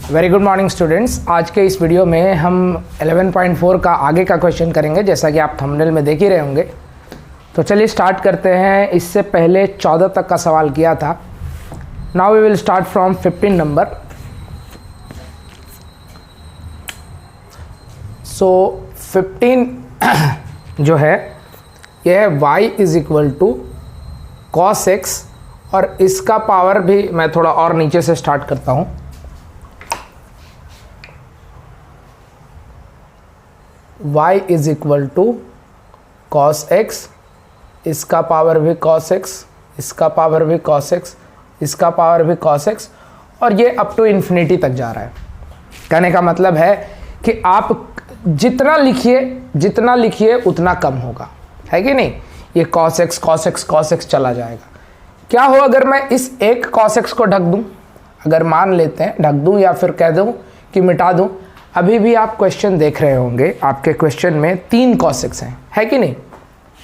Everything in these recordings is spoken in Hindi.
Very good morning students. आज के इस वीडियो में हम 11.4 का आगे का क्वेश्चन करेंगे, जैसा कि आप थंबनेल में देख ही रहे होंगे। तो चलिए स्टार्ट करते हैं। इससे पहले 14 तक का सवाल किया था। Now we will start from 15 number. So 15 जो है यह है y is equal to cos x, और इसका पावर भी मैं थोड़ा और नीचे से स्टार्ट करता हूँ। y is equal to cos x, इसका पावर भी कॉस एक्स, इसका पावर भी कॉस एक्स, इसका पावर भी कॉस एक्स, और ये अप टू इन्फिनिटी तक जा रहा है। कहने का मतलब है कि आप जितना लिखिए उतना कम होगा, है कि नहीं। ये cos x cos x cos x चला जाएगा। क्या हो अगर मैं इस एक कॉस एक्स को ढक दूं, अगर मान लेते हैं ढक दूं या फिर कह दूं कि मिटा दूं। अभी भी आप क्वेश्चन देख रहे होंगे, आपके क्वेश्चन में 3 कॉस एक्स हैं, है कि नहीं।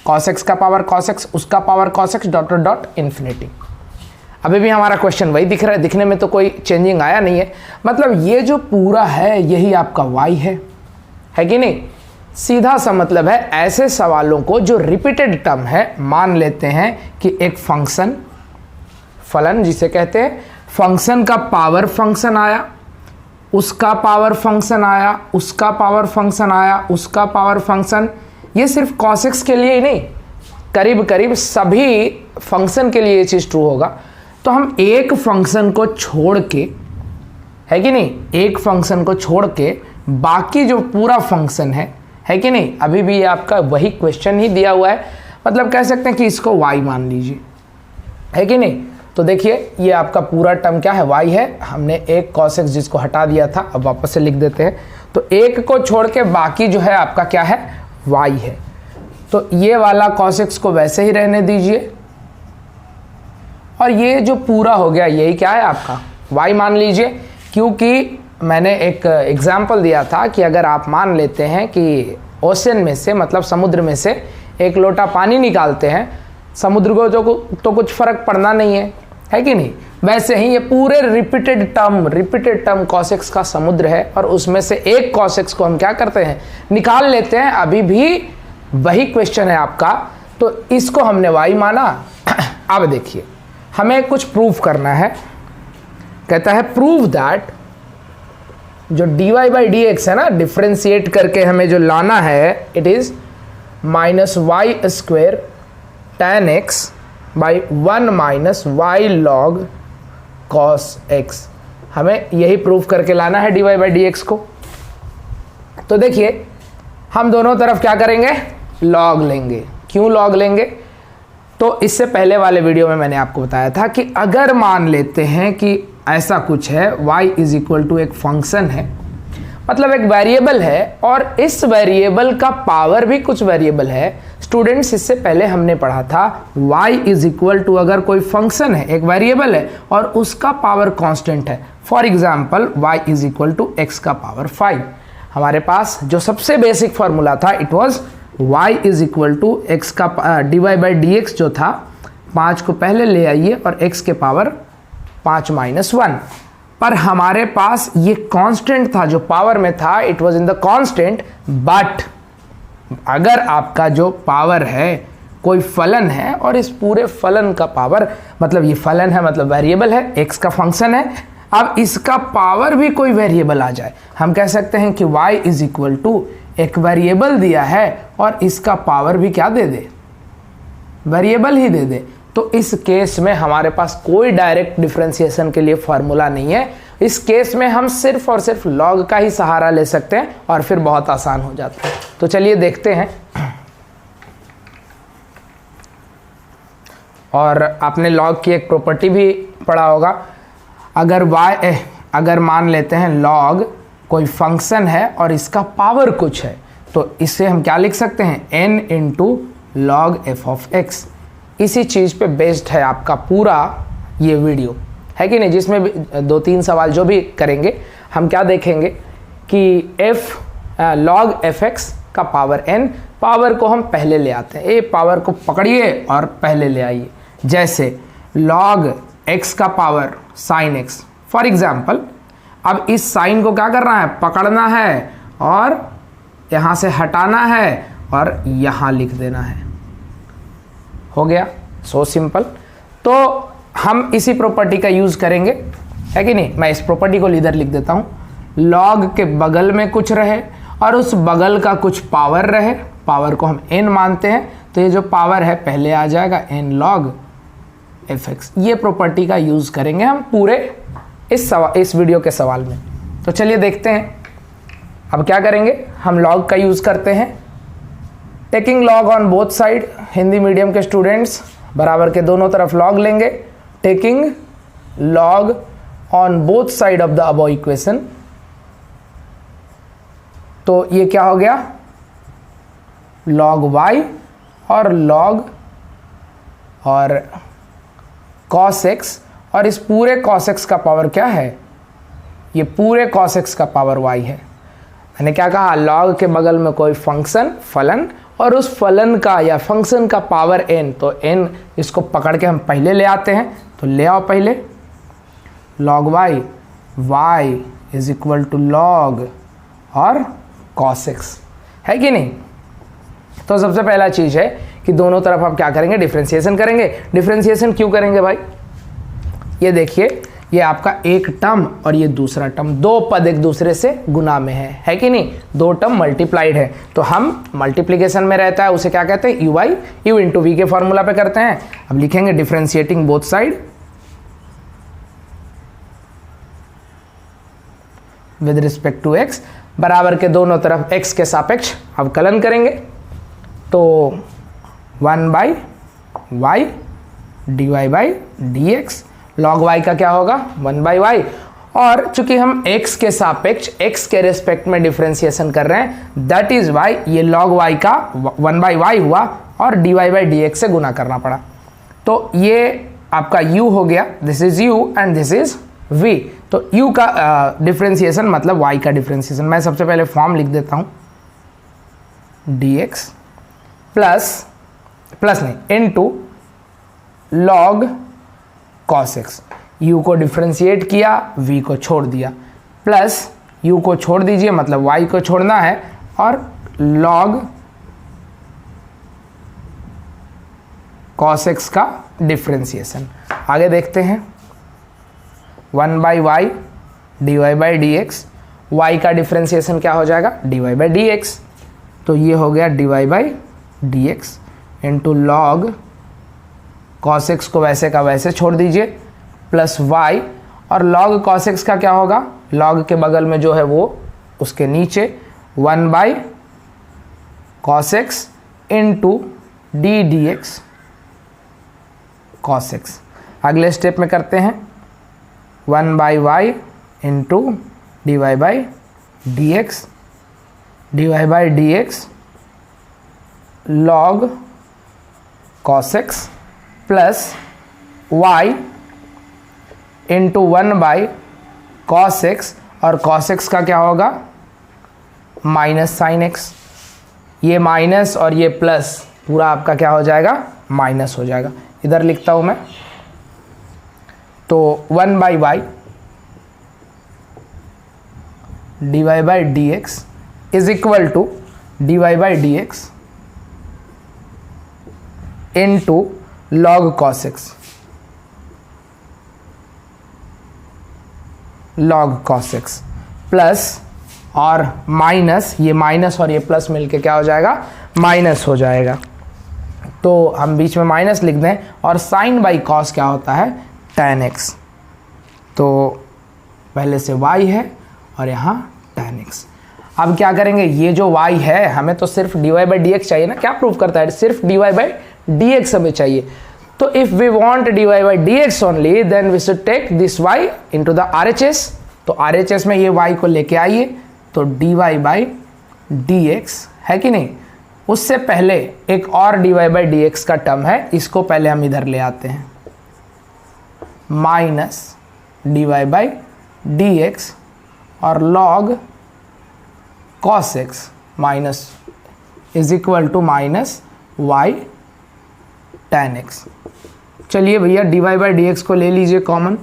कॉस एक्स का पावर कॉस एक्स, उसका power cos x, dot dot infinity. अभी भी हमारा क्वेश्चन वही दिख रहा है, दिखने में तो कोई चेंजिंग आया नहीं है। मतलब ये जो पूरा है यही आपका y है कि नहीं। सीधा सा मतलब है ऐसे सवालों को जो रिपीटेड टर्म है, मान लेते हैं कि एक फंक्शन, फलन जिसे कहते हैं, फंक्शन का पावर फंक्शन आया, उसका पावर फंक्शन आया, उसका पावर फंक्शन आया, उसका पावर फंक्शन। ये सिर्फ cos x के लिए ही नहीं, करीब करीब सभी फंक्शन के लिए ये चीज़ ट्रू होगा। तो हम एक फंक्शन को छोड़ के, है कि नहीं, एक फंक्शन को छोड़ के बाकी जो पूरा फंक्शन है कि नहीं। अभी भी ये आपका वही क्वेश्चन ही दिया हुआ है, मतलब कह सकते हैं कि इसको y मान लीजिए, है कि नहीं। तो देखिए ये आपका पूरा टर्म क्या है, y है। हमने एक cos x जिसको हटा दिया था, अब वापस से लिख देते हैं। तो एक को छोड़ के बाकी जो है आपका क्या है, y है। तो ये वाला cos x को वैसे ही रहने दीजिए, और ये जो पूरा हो गया यही क्या है आपका y मान लीजिए। क्योंकि मैंने एक एग्जाम्पल दिया था कि अगर आप मान लेते हैं कि ओशन में से, मतलब समुद्र में से एक लोटा पानी निकालते हैं, समुद्र को तो कुछ फर्क पड़ना नहीं है कि नहीं। वैसे ही ये पूरे रिपीटेड टर्म cos x का समुद्र है, और उसमें से एक cos x को हम क्या करते हैं, निकाल लेते हैं। अभी भी वही क्वेश्चन है आपका, तो इसको हमने y माना। अब देखिए हमें कुछ प्रूफ करना है। कहता है प्रूव दैट जो dy बाई डी एक्स है ना, डिफ्रेंशिएट करके हमें जो लाना है, it is minus y square tan x by 1 minus y log cos x। हमें यही प्रूफ करके लाना है dy बाई डी एक्स को। तो देखिए हम दोनों तरफ क्या करेंगे, लॉग लेंगे। क्यों लॉग लेंगे, तो इससे पहले वाले वीडियो में मैंने आपको बताया था कि अगर मान लेते हैं कि ऐसा कुछ है, y इज इक्वल टू एक फंक्शन है, मतलब एक वेरिएबल है, और इस वेरिएबल का पावर भी कुछ वेरिएबल है। स्टूडेंट्स इससे पहले हमने पढ़ा था y इज इक्वल टू, अगर कोई फंक्शन है, एक वेरिएबल है, और उसका पावर कांस्टेंट है। For example y is equal to x का पावर 5। हमारे पास जो सबसे बेसिक फॉर्मूला था, it was y is equal to x का dy बाई डी एक्स जो था, 5 को पहले ले आइए और x के पावर 5 माइनस 1। पर हमारे पास ये कांस्टेंट था, जो पावर में था, it was in the constant. But अगर आपका जो पावर है कोई फलन है, और इस पूरे फलन का पावर, मतलब ये फलन है मतलब वेरिएबल है, x का फंक्शन है, अब इसका पावर भी कोई वेरिएबल आ जाए, हम कह सकते हैं कि y इज इक्वल टू एक वेरिएबल दिया है और इसका पावर भी क्या दे दे, वेरिएबल ही दे दे। तो इस केस में हमारे पास कोई डायरेक्ट डिफरेंशिएशन के लिए फॉर्मूला नहीं है। इस केस में हम सिर्फ और सिर्फ लॉग का ही सहारा ले सकते हैं, और फिर बहुत आसान हो जाता है। तो चलिए देखते हैं। और आपने लॉग की एक प्रॉपर्टी भी पढ़ा होगा। अगर मान लेते हैं लॉग कोई फंक्शन है और इसका पावर कुछ है, तो इससे हम क्या लिख सकते हैं, n into log F of x. इसी चीज़ पे बेस्ड है आपका पूरा ये वीडियो, है कि नहीं, जिसमें 2-3 सवाल जो भी करेंगे हम क्या देखेंगे कि लॉग एफ एक्स का पावर n, पावर को हम पहले ले आते हैं, ए पावर को पकड़िए और पहले ले आइए। जैसे लॉग x का power sine x, for example अब इस साइन को क्या करना है, पकड़ना है और यहाँ से हटाना है और यहाँ लिख देना है। हो गया, सो सिंपल। तो हम इसी प्रॉपर्टी का यूज करेंगे, है कि नहीं। मैं इस प्रॉपर्टी को इधर लिख देता हूँ, लॉग के बगल में कुछ रहे और उस बगल का कुछ पावर रहे, पावर को हम n मानते हैं, तो ये जो पावर है पहले आ जाएगा n log fx। ये प्रॉपर्टी का यूज करेंगे हम पूरे इस वीडियो के सवाल में। तो चलिए देखते हैं। अब क्या करेंगे, हम लॉग का यूज करते हैं। Taking log on both side, Hindi medium के स्टूडेंट्स बराबर के दोनों तरफ लॉग लेंगे। Taking log on both side of the above equation, तो ये क्या हो गया, log y और log और cos x, और इस पूरे cos x का पावर क्या है, ये पूरे cos x का पावर y है। मैंने क्या कहा, log के बगल में कोई फंक्शन फलन और उस फलन का या फंक्शन का पावर n, तो n इसको पकड़ के हम पहले ले आते हैं, तो ले आओ पहले log y is equal to log और cos x, है कि नहीं। तो सबसे पहला चीज है कि दोनों तरफ आप क्या करेंगे, डिफरेंशिएशन करेंगे। डिफरेंशिएशन क्यों करेंगे भाई, ये देखिए, ये आपका एक टर्म और ये दूसरा टर्म, दो पद एक दूसरे से गुना में है कि नहीं, दो टर्म मल्टीप्लाइड है, तो हम मल्टीप्लिकेशन में रहता है उसे क्या कहते हैं, u i, u into v के फॉर्मूला पे करते हैं। अब लिखेंगे differentiating both side with respect to x, बराबर के दोनों तरफ x के सापेक्ष अवकलन करेंगे, तो 1 by y d y by d x, log y का क्या होगा 1 बाई वाई, और चूंकि हम x के सापेक्ष x के रेस्पेक्ट में डिफरेंशिएशन कर रहे हैं, दैट इज वाई ये लॉग y का 1 बाई वाई हुआ और d y by d x से गुना करना पड़ा। तो ये आपका u हो गया, this is u and this is v। तो u का डिफरेंशिएशन मतलब y का डिफरेंशिएशन, मैं सबसे पहले फॉर्म लिख देता हूं, dx प्लस नहीं into log cos x, u को डिफरेंशिएट किया, v को छोड़ दिया, प्लस u को छोड़ दीजिए मतलब y को छोड़ना है, और log cos x का डिफरेंशिएशन। आगे देखते हैं, 1 by y d y by d x, y का डिफरेंशिएशन क्या हो जाएगा, d y by d x, तो ये हो गया d y by d x into log cos x को वैसे का वैसे छोड़ दीजिए, प्लस वाई, और लॉग कॉस एक्स का क्या होगा, लॉग के बगल में जो है वो उसके नीचे 1 by cos x into d d x cos x. अगले स्टेप में करते हैं, 1 by y into d y by d x, d y by d x log cos x plus y into 1 by cos x, और कॉस एक्स का क्या होगा माइनस साइन एक्स, ये माइनस और ये प्लस पूरा आपका क्या हो जाएगा, माइनस हो जाएगा। इधर लिखता हूँ मैं, तो 1 by y d y by d x is equal to d y by d x into log cos x, log cos x plus और माइनस, ये माइनस और ये प्लस मिलके क्या हो जाएगा, माइनस हो जाएगा, तो हम बीच में माइनस लिख दें, और साइन बाई कॉस क्या होता है, tan x, तो पहले से y है और यहाँ tan x। अब क्या करेंगे, ये जो y है हमें तो सिर्फ dy बाई डी एक्स चाहिए ना, क्या प्रूव करता है, सिर्फ dy बाई डी एक्स हमें चाहिए, तो if we want dy by d x only then we should take this y into the RHS, तो RHS में ये y को लेके आइए, तो dy बाई डी एक्स है कि नहीं। उससे पहले एक और dy बाई डी एक्स का टर्म है, इसको पहले हम इधर ले आते हैं, minus d y by d x और log cos x minus is equal to minus y tan x। चलिए भैया d y by d x को ले लीजिए कॉमन,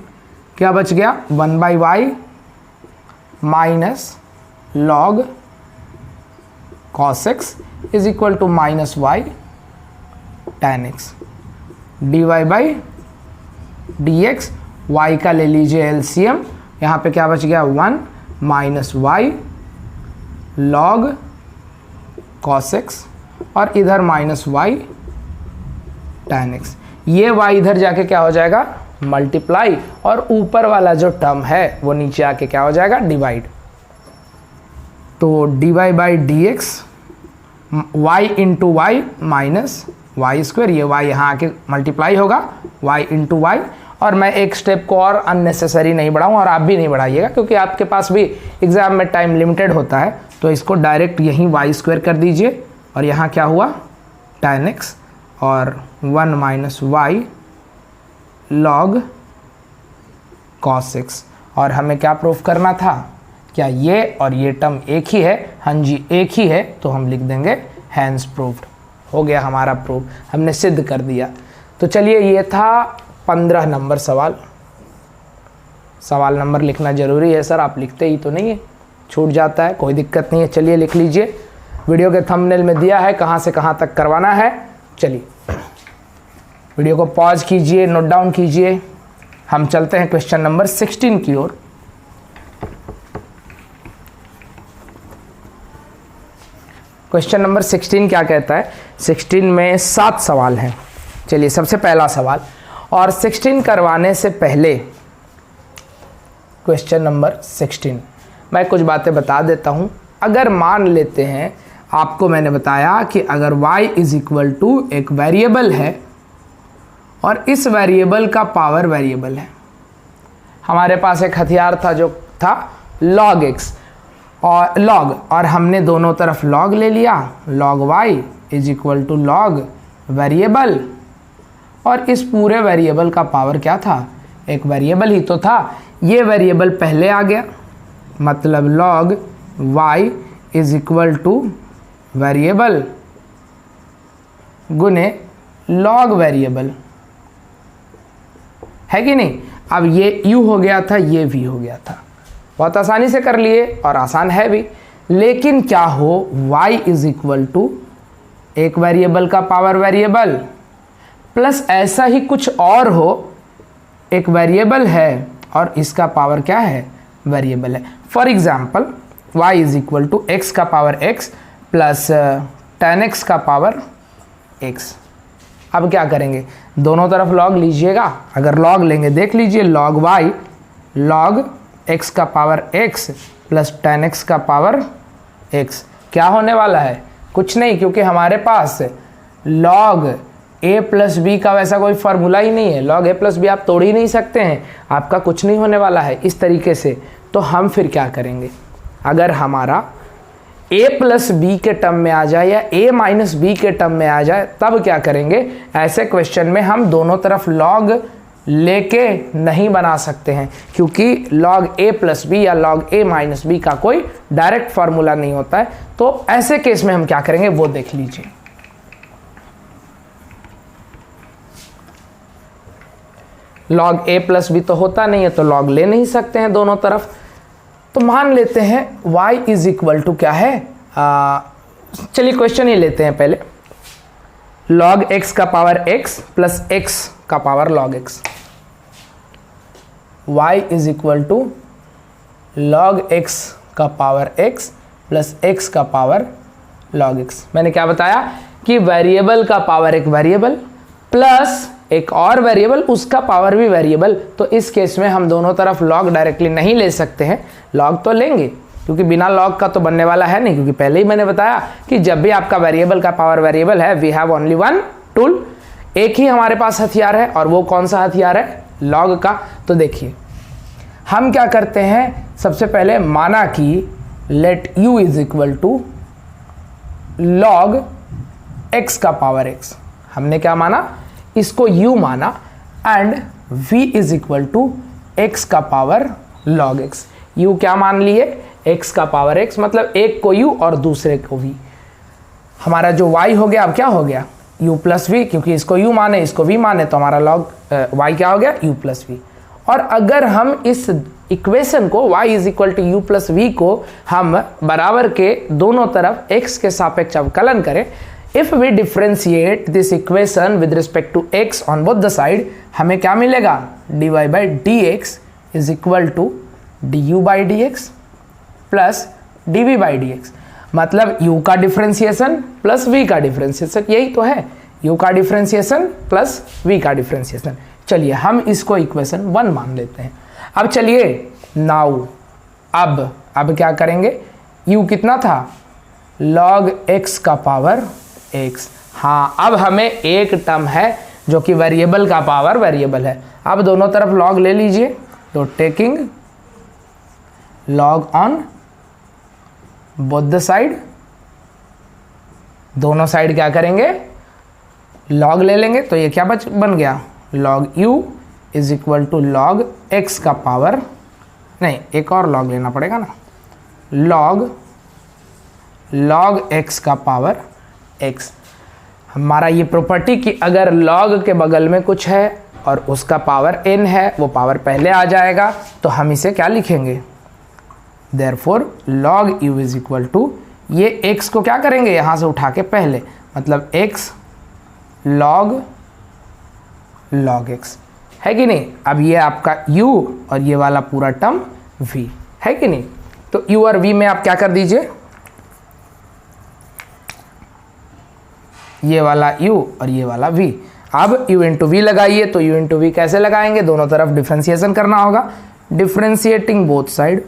क्या बच गया 1 by y minus log cos x is equal to minus y tan x, dy by d x, y का ले लीजिए एलसीएम, यहाँ पे क्या बच गया 1 minus y log cos x और इधर माइनस वाई tan x। ये y इधर जाके क्या हो जाएगा मल्टीप्लाई, और ऊपर वाला जो टर्म है वो नीचे आके क्या हो जाएगा डिवाइड। तो dy by d x y into y minus y square, ये y यहाँ आके मल्टीप्लाई होगा y इंटू वाई। और मैं एक स्टेप को और अननेसेसरी नहीं बढ़ाऊँ, और आप भी नहीं बढ़ाइएगा क्योंकि आपके पास भी एग्जाम में टाइम लिमिटेड होता है। तो इसको डायरेक्ट यहीं वाई स्क्वायर कर दीजिए, और यहाँ क्या हुआ tan x और 1 minus y log cos x। और हमें क्या प्रूफ करना था, क्या ये और ये टर्म एक ही है? हाँ जी एक ही है, तो हम लिख देंगे हैंस प्रूफ्ड। हो गया हमारा प्रूफ, हमने सिद्ध कर दिया। तो चलिए ये था 15 नंबर सवाल। सवाल नंबर लिखना ज़रूरी है सर, आप लिखते ही तो नहीं है, छूट जाता है, कोई दिक्कत नहीं है। चलिए लिख लीजिए, वीडियो के थंबनेल में दिया है कहाँ से कहाँ तक करवाना है। चलिए वीडियो को पॉज कीजिए, नोट डाउन कीजिए, हम चलते हैं क्वेश्चन नंबर 16 की ओर। क्वेश्चन नंबर 16 क्या कहता है? 16 में 7 सवाल हैं। चलिए सबसे पहला सवाल, और 16 करवाने से पहले क्वेश्चन नंबर 16 मैं कुछ बातें बता देता हूं। अगर मान लेते हैं, आपको मैंने बताया कि अगर y इज इक्वल टू एक वेरिएबल है और इस वेरिएबल का पावर वेरिएबल है, हमारे पास एक हथियार था जो था log x और log, और हमने दोनों तरफ log ले लिया, log y is equal to log variable, और इस पूरे वेरिएबल का पावर क्या था? एक वेरिएबल ही तो था। ये वेरिएबल पहले आ गया, मतलब log y is equal two variable गुने log वेरिएबल, है कि नहीं? अब ये u हो गया था, ये v हो गया था, बहुत आसानी से कर लिए और आसान है भी। लेकिन क्या हो, y इज इक्वल टू एक वेरिएबल का पावर वेरिएबल प्लस ऐसा ही कुछ और हो, एक वेरिएबल है और इसका पावर क्या है? वेरिएबल है। For example y is equal to x का power x plus tan x का पावर x। अब क्या करेंगे, दोनों तरफ log लीजिएगा। अगर log लेंगे, देख लीजिए, log y log x का power x plus tan x का पावर x क्या होने वाला है? कुछ नहीं, क्योंकि हमारे पास log a प्लस बी का वैसा कोई फार्मूला ही नहीं है। log a प्लस बी आप तोड़ ही नहीं सकते हैं, आपका कुछ नहीं होने वाला है इस तरीके से। तो हम फिर क्या करेंगे, अगर हमारा a प्लस बी के टर्म में आ जाए या a माइनस बी के टर्म में आ जाए, तब क्या करेंगे, ऐसे क्वेश्चन में हम दोनों तरफ log लेके नहीं बना सकते हैं, क्योंकि log a प्लस बी या log a माइनस बी का कोई डायरेक्ट फार्मूला नहीं होता है। तो ऐसे केस में हम क्या करेंगे वो देख लीजिए। log a प्लस बी तो होता नहीं है, तो log ले नहीं सकते हैं दोनों तरफ। तो मान लेते हैं y इज इक्वल टू क्या है, चलिए क्वेश्चन ही लेते हैं पहले, log x का पावर x प्लस x का power log x। y is equal to log x का पावर x प्लस x का पावर log x। मैंने क्या बताया कि वेरिएबल का पावर एक वेरिएबल प्लस एक और वेरिएबल, उसका पावर भी वेरिएबल। तो इस केस में हम दोनों तरफ log डायरेक्टली नहीं ले सकते हैं, log तो लेंगे क्योंकि बिना log का तो बनने वाला है नहीं, क्योंकि पहले ही मैंने बताया कि जब भी आपका वेरिएबल का पावर वेरिएबल है, we have only one tool, एक ही हमारे पास हथियार है, और वो कौन सा हथियार है? log का। तो देखिए हम क्या करते हैं, सबसे पहले माना कि let u is equal to log x का पावर x। हमने क्या माना, इसको u माना, and v is equal to x का पावर log x। u क्या मान लिए, x का पावर x, मतलब एक को u और दूसरे को v। हमारा जो y हो गया, अब क्या हो गया, u प्लस v, क्योंकि इसको u माने इसको v माने, तो हमारा log y क्या हो गया, u प्लस v। और अगर हम इस इक्वेशन को y is equal to u plus v को हम बराबर के दोनों तरफ x के सापेक्ष अवकलन करें, if we differentiate this equation with respect to x on both the side, हमें क्या मिलेगा, dy by d x is equal to d u by d x plus d v by d x. मतलब u का डिफ्रेंशिएशन प्लस v का डिफ्रेंशिएशन, यही तो है, u का डिफ्रेंशिएशन प्लस v का डिफ्रेंशिएशन। चलिए हम इसको इक्वेशन 1 मान लेते हैं। अब चलिए नाउ अब क्या करेंगे, u कितना था, log x का पावर x। हाँ, अब हमें एक टर्म है जो कि वेरिएबल का पावर वेरिएबल है। अब दोनों तरफ log ले लीजिए, तो taking log on both the side, दोनों साइड क्या करेंगे, log ले लेंगे, तो ये क्या बन गया, log u is equal to log x का पावर, नहीं एक और log लेना पड़ेगा ना, log x का पावर x। हमारा ये प्रॉपर्टी कि अगर log के बगल में कुछ है और उसका पावर n है, वो पावर पहले आ जाएगा, तो हम इसे क्या लिखेंगे, therefore log u is equal to, ये x को क्या करेंगे यहाँ से उठा के पहले, मतलब x log x, है कि नहीं। अब ये आपका u और ये वाला पूरा टर्म v, है कि नहीं। तो u और v में आप क्या कर दीजिए, ये वाला u और ये वाला v। अब u इंटू वी लगाइए, तो u इंटू वी कैसे लगाएंगे, दोनों तरफ डिफ्रेंशिएशन करना होगा, differentiating both side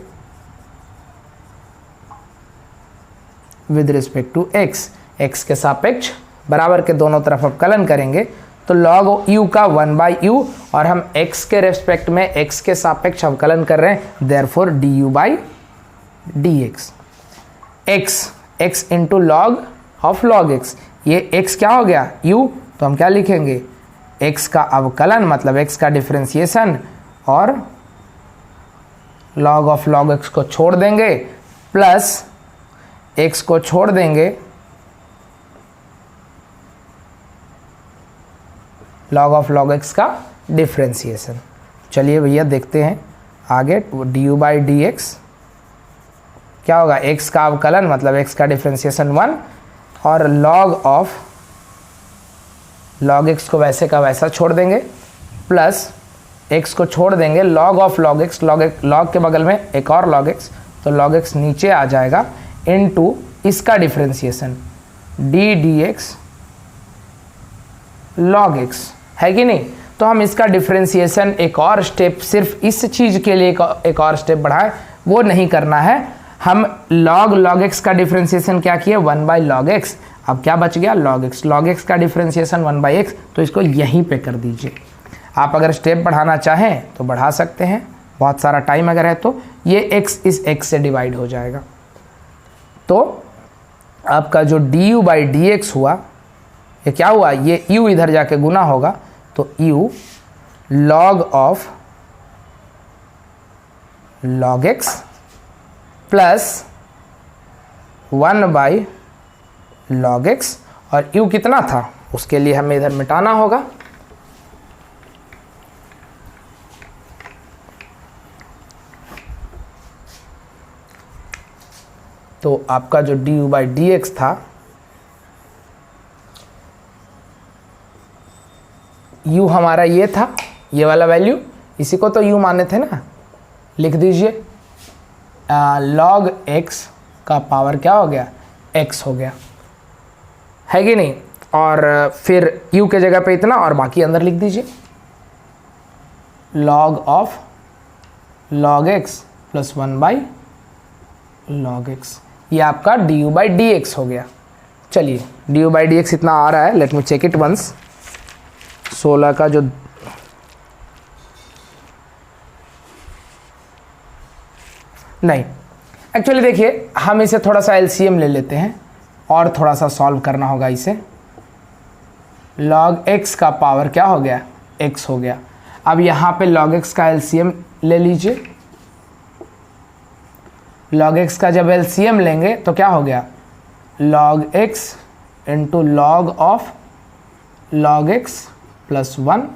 with respect to x, x के सापेक्ष बराबर के दोनों तरफ अवकलन करेंगे, तो log u का 1 बाई यू, और हम x के रेस्पेक्ट में x के सापेक्ष अवकलन कर रहे हैं, therefore du by d x. x into log of log x, ये x क्या हो गया u, तो हम क्या लिखेंगे, x का अवकलन मतलब x का डिफ्रेंशिएशन, और log ऑफ log x को छोड़ देंगे, प्लस x को छोड़ देंगे, log ऑफ log x का डिफ्रेंशिएशन। चलिए भैया देखते हैं आगे, du बाई डी एक्स क्या होगा, x का अवकलन मतलब x का डिफ्रेंशिएशन 1, और log ऑफ log x को वैसे का वैसा छोड़ देंगे, प्लस x को छोड़ देंगे, log of log x, log के बगल में एक और log x, तो log x नीचे आ जाएगा, इनटू इसका differentiation D x log x, है कि नहीं। तो हम इसका डिफ्रेंशिएशन एक और स्टेप, सिर्फ इस चीज़ के लिए एक और स्टेप बढ़ाएं, वो नहीं करना है। हम log x का डिफ्रेंशिएशन क्या किए, 1 बाई log x, अब क्या बच गया, log x का डिफ्रेंशिएशन 1 बाई x, तो इसको यहीं पे कर दीजिए। आप अगर स्टेप बढ़ाना चाहें तो बढ़ा सकते हैं, बहुत सारा टाइम अगर है तो, ये x इस x से डिवाइड हो जाएगा, तो आपका जो du बाई डी एक्स हुआ, ये क्या हुआ, ये u इधर जाके गुना होगा, तो u log of log x plus 1 by log x, और u कितना था उसके लिए हमें इधर मिटाना होगा, तो आपका जो du बाई डी एक्स था, u हमारा ये था, ये वाला वैल्यू, इसी को तो u माने थे ना, लिख दीजिए log x का पावर क्या हो गया, x हो गया, है कि नहीं। और फिर u के जगह पे इतना और बाकी अंदर लिख दीजिए, log of log x plus 1 by log x, ये आपका du बाई डी एक्स हो गया। चलिए du बाई डी एक्स इतना आ रहा है, let me check it once. 16 का जो नहीं, एक्चुअली देखिए हम इसे थोड़ा सा एलसीएम ले लेते हैं और थोड़ा सा सॉल्व करना होगा इसे। log x का पावर क्या हो गया, x हो गया। अब यहाँ पे log x का एलसीएम ले लीजिए, log x का जब एलसीएम लेंगे तो क्या हो गया, log x into log of log x plus 1।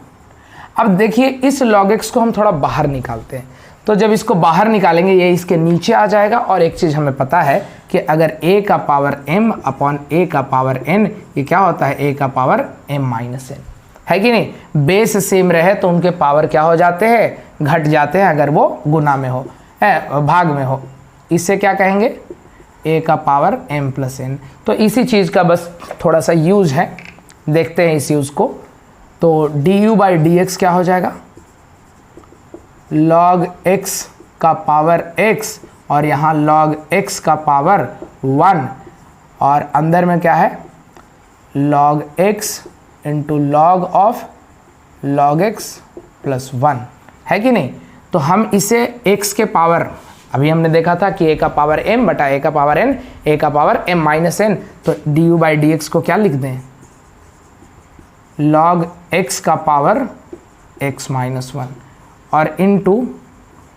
अब देखिए इस log x को हम थोड़ा बाहर निकालते हैं, तो जब इसको बाहर निकालेंगे ये इसके नीचे आ जाएगा। और एक चीज़ हमें पता है कि अगर a का पावर m अपॉन a का पावर n, ये क्या होता है, a का पावर m माइनस n, है कि नहीं। बेस सेम रहे तो उनके पावर क्या हो जाते हैं, घट जाते हैं, अगर वो गुना में हो, भाग में हो। इससे क्या कहेंगे, a का पावर m प्लस n। तो इसी चीज़ का बस थोड़ा सा यूज है, देखते हैं इस यूज़ को। तो du बाई dx क्या हो जाएगा, log x का पावर x, और यहाँ log x का पावर 1, और अंदर में क्या है, log x into log of log x plus 1, है कि नहीं। तो हम इसे x के पावर, अभी हमने देखा था कि a का पावर m बटा a का पावर n, a का पावर m माइनस n, तो du बाई dx को क्या लिख दें, log x का पावर x माइनस 1 और into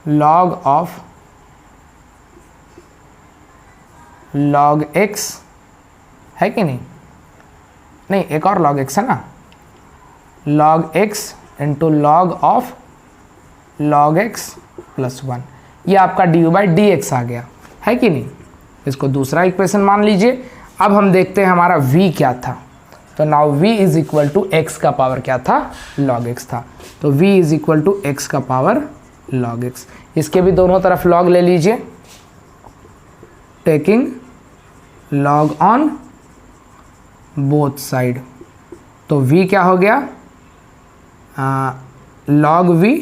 log of log x, है कि नहीं, नहीं एक और log x है ना, log x into log of log x plus 1, ये आपका du बाई dx आ गया, है कि नहीं। इसको दूसरा इक्वेशन मान लीजिए। अब हम देखते हैं हमारा v क्या था। तो now v is equal to x का पावर क्या था, log x था। तो v is equal to x का पावर log x। इसके भी दोनों तरफ log ले लीजिए, taking log on both side. तो v क्या हो गया, log v,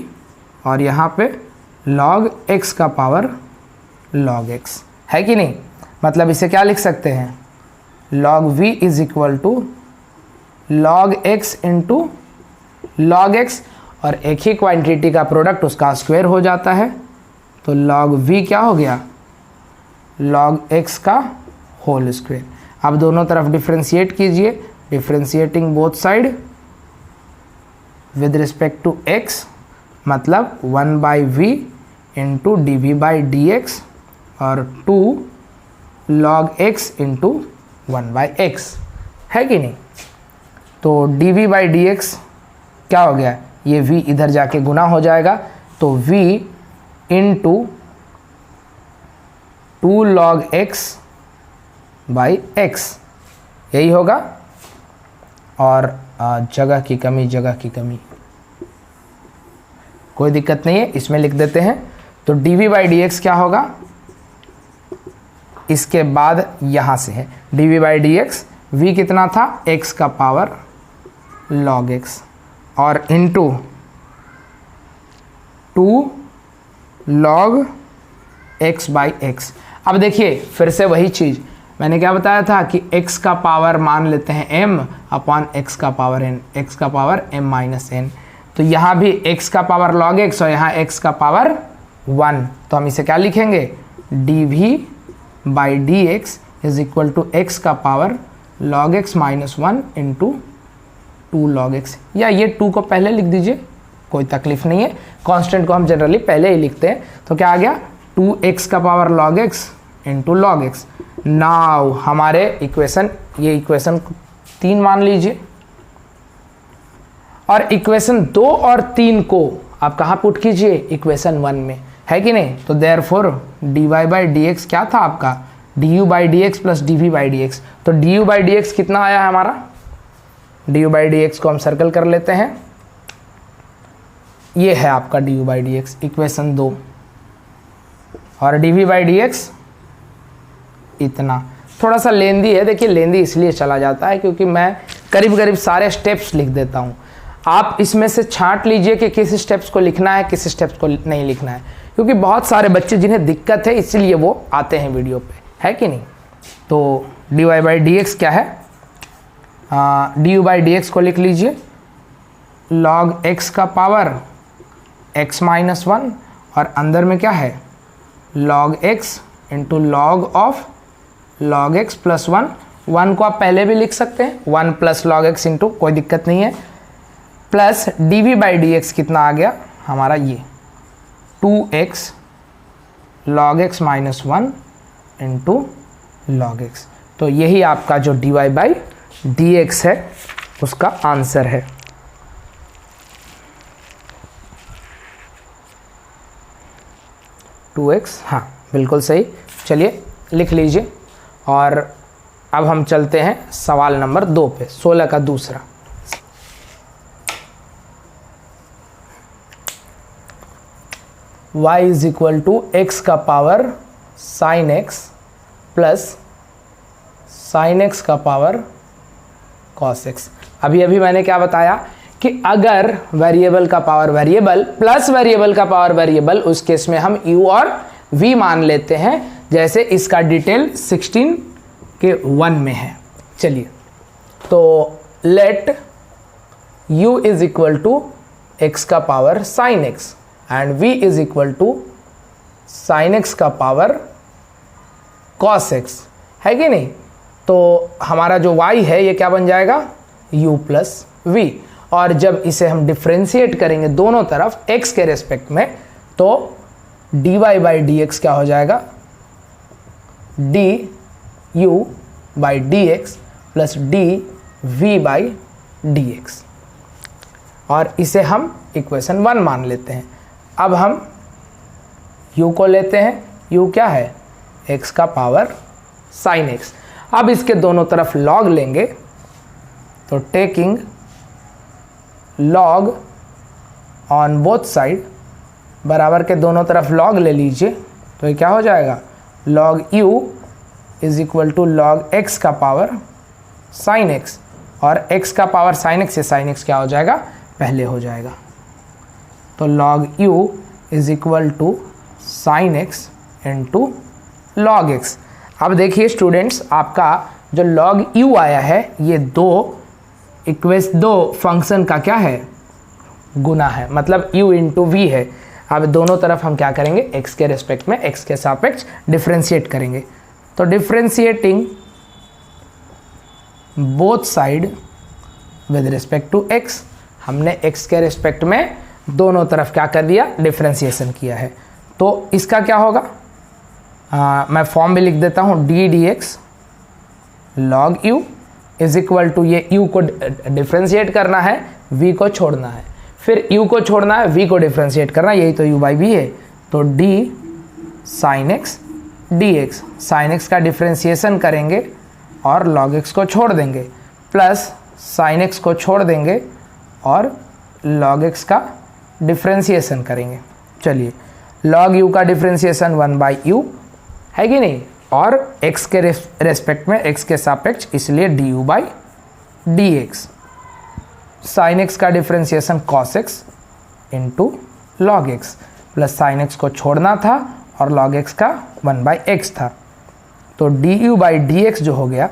और यहाँ पे log x का पावर log x, है कि नहीं। मतलब इसे क्या लिख सकते हैं, log v is equal to log x into log x, और एक ही क्वांटिटी का प्रोडक्ट उसका स्क्वायर हो जाता है। तो log v क्या हो गया, log x का होल स्क्वायर। अब दोनों तरफ डिफ्रेंशिएट कीजिए, differentiating both side with respect to x, मतलब 1 by v into d v by d x, और 2 log x into 1 by x, है कि नहीं। तो d v by d x क्या हो गया, ये v इधर जाके गुना हो जाएगा। तो v into 2 log x by x, यही होगा। और जगह की कमी, कोई दिक्कत नहीं है, इसमें लिख देते हैं। तो d v by d x क्या होगा, इसके बाद यहाँ से है d v by d x, v कितना था, x का पावर log x, और into 2 log x by x। अब देखिए फिर से वही चीज़ मैंने क्या बताया था कि x का पावर मान लेते हैं m अपॉन x का पावर n, x का पावर m माइनस n। तो यहाँ भी x का पावर log x और यहाँ x का पावर 1, तो हम इसे क्या लिखेंगे, dv by d x is equal to x का power log x minus 1 into 2 log x, या ये 2 को पहले लिख दीजिए, कोई तकलीफ नहीं है, कांस्टेंट को हम जनरली पहले ही लिखते हैं। तो क्या आ गया, 2x का power log x into log x। Now हमारे इक्वेशन, ये इक्वेशन 3 मान लीजिए, और इक्वेशन 2 और 3 को आप कहाँ पुट कीजिए, इक्वेशन 1 में, है कि नहीं। तो therefore dy by d x क्या था आपका, du by d x plus dv by d x. तो du बाई डी एक्स कितना आया है हमारा, du बाई डी एक्स को हम सर्कल कर लेते हैं, ये है आपका du by d x equation 2, और dv बाई डी एक्स इतना। थोड़ा सा लेंदी है, देखिए लेंदी इसलिए चला जाता है क्योंकि मैं करीब करीब सारे स्टेप्स लिख देता हूँ। आप इसमें से छांट लीजिए कि किस स्टेप्स को लिखना है, किस स्टेप्स को नहीं लिखना है, क्योंकि बहुत सारे बच्चे जिन्हें दिक्कत है इसलिए वो आते हैं वीडियो पे, है कि नहीं। तो dy बाई डी एक्स क्या है, du बाई डी एक्स को लिख लीजिए log x का पावर x माइनस 1, और अंदर में क्या है log x into log of log x plus 1। 1 को आप पहले भी लिख सकते हैं, 1 प्लस log x इंटू, कोई दिक्कत नहीं है, plus dv by d x कितना आ गया हमारा, ये 2x log x minus 1 into log x। तो यही आपका जो dy बाई डी एक्स है उसका आंसर है। 2x, हाँ बिल्कुल सही। चलिए लिख लीजिए। और अब हम चलते हैं सवाल नंबर 2 पे, 16 का दूसरा। y is equal to x का power sine x plus sine x का पावर कॉस एक्स। अभी मैंने क्या बताया कि अगर वेरिएबल का पावर वेरिएबल प्लस वेरिएबल का पावर वेरिएबल, उस केस में हम u और v मान लेते हैं, जैसे इसका डिटेल 16 के 1 में है। चलिए, तो let u is equal to x का power sine x and v is equal to sine x का पावर कॉस एक्स, है कि नहीं। तो हमारा जो y है ये क्या बन जाएगा, u प्लस v। और जब इसे हम डिफ्रेंशिएट करेंगे दोनों तरफ x के रेस्पेक्ट में, तो dy बाई डी एक्स क्या हो जाएगा, du by d x plus dv by d x. और इसे हम इक्वेशन 1 मान लेते हैं। अब हम u को लेते हैं, u क्या है, x का पावर साइन x। अब इसके दोनों तरफ log लेंगे, तो taking log on both side, बराबर के दोनों तरफ log ले लीजिए, तो ये क्या हो जाएगा, log u is equal to log x का पावर साइन x। और x का पावर साइन x से साइन x क्या हो जाएगा, पहले हो जाएगा। तो log u is equal to sine x into log x। अब देखिए स्टूडेंट्स, आपका जो log u आया है ये दो फंक्शन का क्या है, गुना है, मतलब u इंटू वी है। अब दोनों तरफ हम क्या करेंगे, x के रेस्पेक्ट में x के सापेक्ष डिफ्रेंशिएट करेंगे। तो differentiating both side with respect to x, हमने x के रेस्पेक्ट में दोनों तरफ क्या कर दिया, डिफ्रेंशिएशन किया है। तो इसका क्या होगा, मैं फॉर्म भी लिख देता हूँ, d dx log u is equal to, ये u को डिफ्रेंशिएट करना है, v को छोड़ना है, फिर u को छोड़ना है, v को डिफ्रेंशिएट करना है, यही तो u बाई v है। तो d sine x dx, sine x का डिफ्रेंशिएशन करेंगे और log x को छोड़ देंगे, प्लस साइन x को छोड़ देंगे और log x का डिफ्रेंशिएशन करेंगे। चलिए, log u का डिफ्रेंशिएशन 1 बाई u है कि नहीं, और x के रेस्पेक्ट में x के सापेक्ष, इसलिए du by d x. Sine x का differentiation cos x into log x, plus sine x को छोड़ना था और log x का 1 बाई एक्स था। तो du बाई डी एक्स जो हो गया,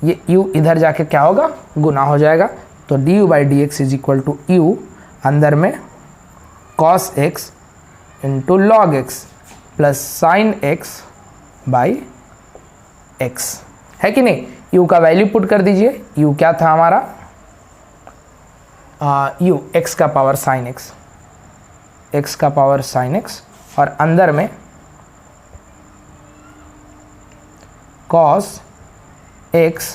ये u इधर जाके क्या होगा, गुना हो जाएगा। तो du by d x is equal to u, अंदर में cos x into log x plus sine x by x, है कि नहीं। u का वैल्यू पुट कर दीजिए, u क्या था हमारा, u x का पावर साइन x, x का पावर साइन x, और अंदर में cos x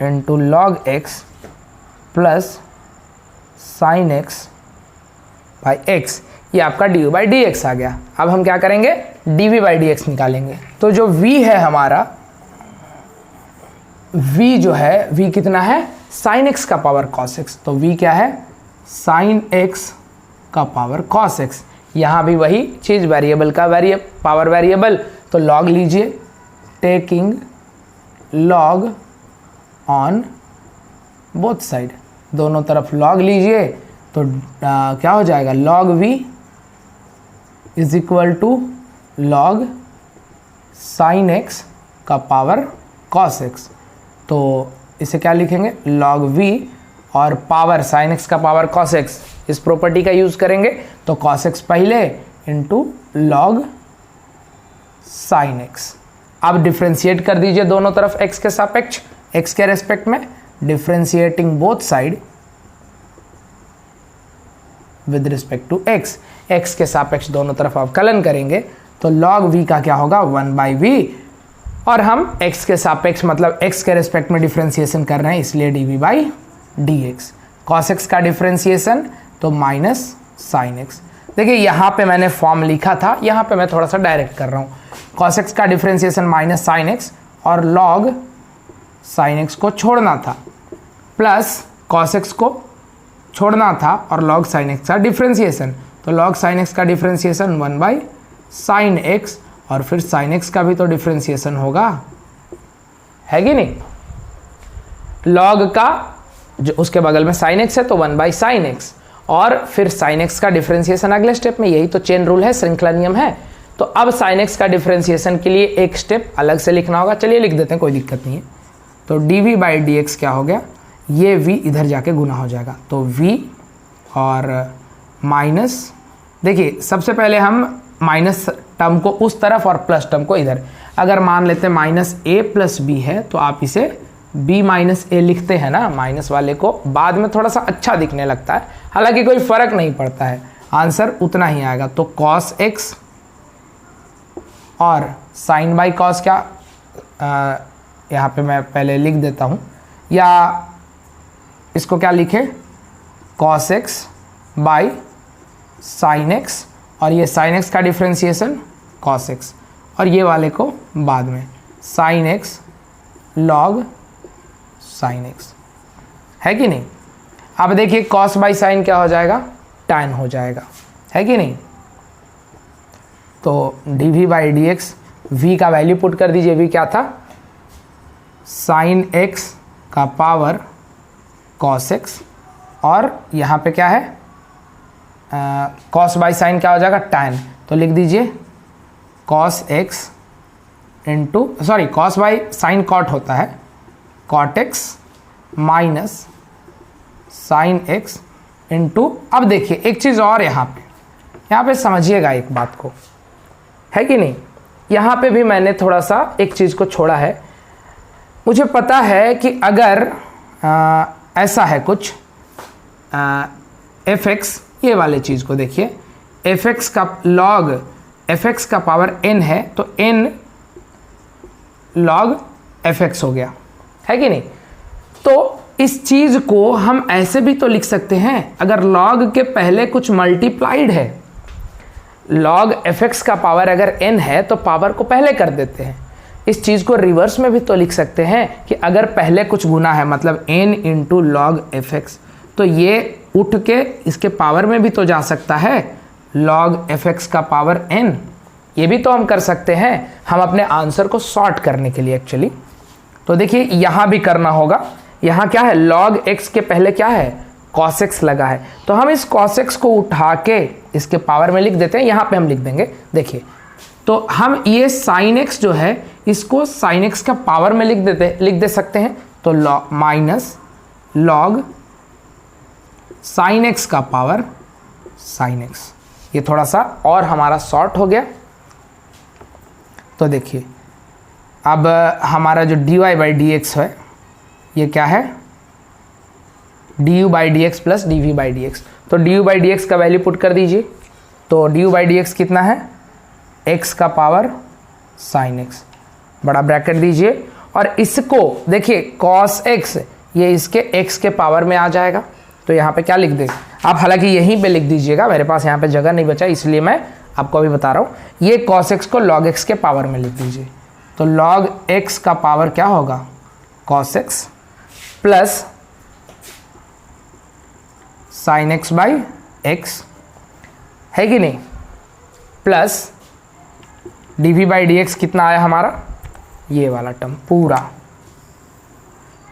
into log x plus sine x by x, ये आपका du बाई डी एक्स आ गया। अब हम क्या करेंगे, dv बाई डी एक्स निकालेंगे। तो जो v है हमारा, v जो है, v कितना है, साइन x का पावर cos x। तो v क्या है, साइन x का पावर cos x। यहाँ भी वही चीज़, वेरिएबल का पावर वेरिएबल, तो log लीजिए, taking log on both side, दोनों तरफ log लीजिए, तो क्या हो जाएगा, log v is equal to log sine x का पावर cos x। तो इसे क्या लिखेंगे, log v और पावर साइन x का पावर cos x, इस प्रॉपर्टी का यूज़ करेंगे, तो cos x पहले इंटू log साइन x। अब डिफ्रेंशिएट कर दीजिए दोनों तरफ x के सापेक्ष, x के रेस्पेक्ट में, differentiating both side with respect to x, x के सापेक्ष दोनों तरफ अवकलन करेंगे, तो log v का क्या होगा, 1 बाई v, और हम x के सापेक्ष मतलब x के रेस्पेक्ट में डिफ्रेंशिएशन कर रहे हैं, इसलिए dv by d x. Cos x का डिफ्रेंशिएशन तो माइनस साइन x, देखिए यहाँ पे मैंने फॉर्म लिखा था, यहाँ पे मैं थोड़ा सा डायरेक्ट कर रहा हूँ। cos x का डिफ्रेंसिएशन माइनस साइन एक्स और log साइन एक्स को छोड़ना था, प्लस cos x को छोड़ना था और log साइन एक्स का डिफ्रेंसिएशन। तो log साइन एक्स का डिफ्रेंसिएशन 1 बाई साइन एक्स, और फिर साइन एक्स का भी तो डिफ्रेंसिएशन होगा, है कि नहीं। log का जो उसके बगल में साइन एक्स है तो 1 बाई साइन एक्स, और फिर साइन एक्स का डिफ्रेंसिएशन अगले स्टेप में। यही तो चेन रूल है, श्रृंखला नियम है। तो अब साइन एक्स का डिफ्रेंसिएशन के लिए एक स्टेप अलग से लिखना होगा। चलिए लिख देते हैं, कोई दिक्कत नहीं है। तो डी बाई डी एक्स क्या हो गया, ये v इधर जाके गुना हो जाएगा। तो v और माइनस, देखिए सबसे पहले हम माइनस टर्म को उस तरफ और प्लस टर्म को इधर। अगर मान लेते हैं माइनस ए प्लस बी है तो आप इसे b माइनस ए लिखते हैं ना, माइनस वाले को बाद में थोड़ा सा अच्छा दिखने लगता है, हालांकि कोई फर्क नहीं पड़ता है, आंसर उतना ही आएगा। तो cos x और साइन बाई कॉस क्या, यहाँ पे मैं पहले लिख देता हूँ, या इसको क्या लिखे, cos x by sine x, और ये साइन एक्स का डिफ्रेंसिएशन cos x, और ये वाले को बाद में sine x log sine x, है कि नहीं। अब देखिए cos बाई साइन क्या हो जाएगा, tan हो जाएगा, है कि नहीं। तो D by d x, v का वैल्यू पुट कर दीजिए, v क्या था, साइन x का पावर cos x, और यहाँ पे क्या है, cos बाई साइन क्या हो जाएगा, tan। तो लिख दीजिए cos x into, sorry cos by sine cot होता है, cot x minus sine x into, अब देखिए एक चीज़ और यहाँ पे समझिएगा एक बात को, है कि नहीं। यहाँ पे भी मैंने थोड़ा सा एक चीज़ को छोड़ा है। मुझे पता है कि अगर ऐसा है कुछ fx, ये वाले चीज़ को देखिए, fx का log fx का पावर n है तो n log fx हो गया, है कि नहीं। तो इस चीज़ को हम ऐसे भी तो लिख सकते हैं, अगर log के पहले कुछ मल्टीप्लाइड है, log fx का पावर अगर n है तो पावर को पहले कर देते हैं। इस चीज़ को रिवर्स में भी तो लिख सकते हैं कि अगर पहले कुछ गुना है, मतलब n इंटू log fx, तो ये उठ के इसके पावर में भी तो जा सकता है, log fx का पावर n। ये भी तो हम कर सकते हैं, हम अपने आंसर को सॉर्ट करने के लिए एक्चुअली। तो देखिए यहाँ भी करना होगा, यहाँ क्या है, log x के पहले क्या है, cos x लगा है, तो हम इस cos x को उठा के इसके पावर में लिख देते हैं। यहाँ पे हम लिख देंगे, देखिए तो हम ये sin x जो है इसको sin x का पावर में लिख दे सकते हैं। तो माइनस log sin x का पावर sin x, ये थोड़ा सा और हमारा शॉर्ट हो गया। तो देखिए अब हमारा जो dy बाई डी एक्स है ये क्या है, du by d x plus dv by d x. तो du बाई डी एक्स का वैल्यू पुट कर दीजिए। तो du बाई डी एक्स कितना है, x का पावर sin x, बड़ा ब्रैकेट दीजिए, और इसको देखिए cos x ये इसके x के पावर में आ जाएगा। तो यहाँ पे क्या लिख दें आप, हालांकि यहीं पे लिख दीजिएगा, मेरे पास यहाँ पे जगह नहीं बचा इसलिए मैं आपको अभी बता रहा हूँ। ये cos x को log x के पावर में लिख दीजिए। तो log x का पावर क्या होगा, cos x plus sin x by x, है कि नहीं, plus dv by d x कितना आया हमारा, ये वाला टर्म पूरा,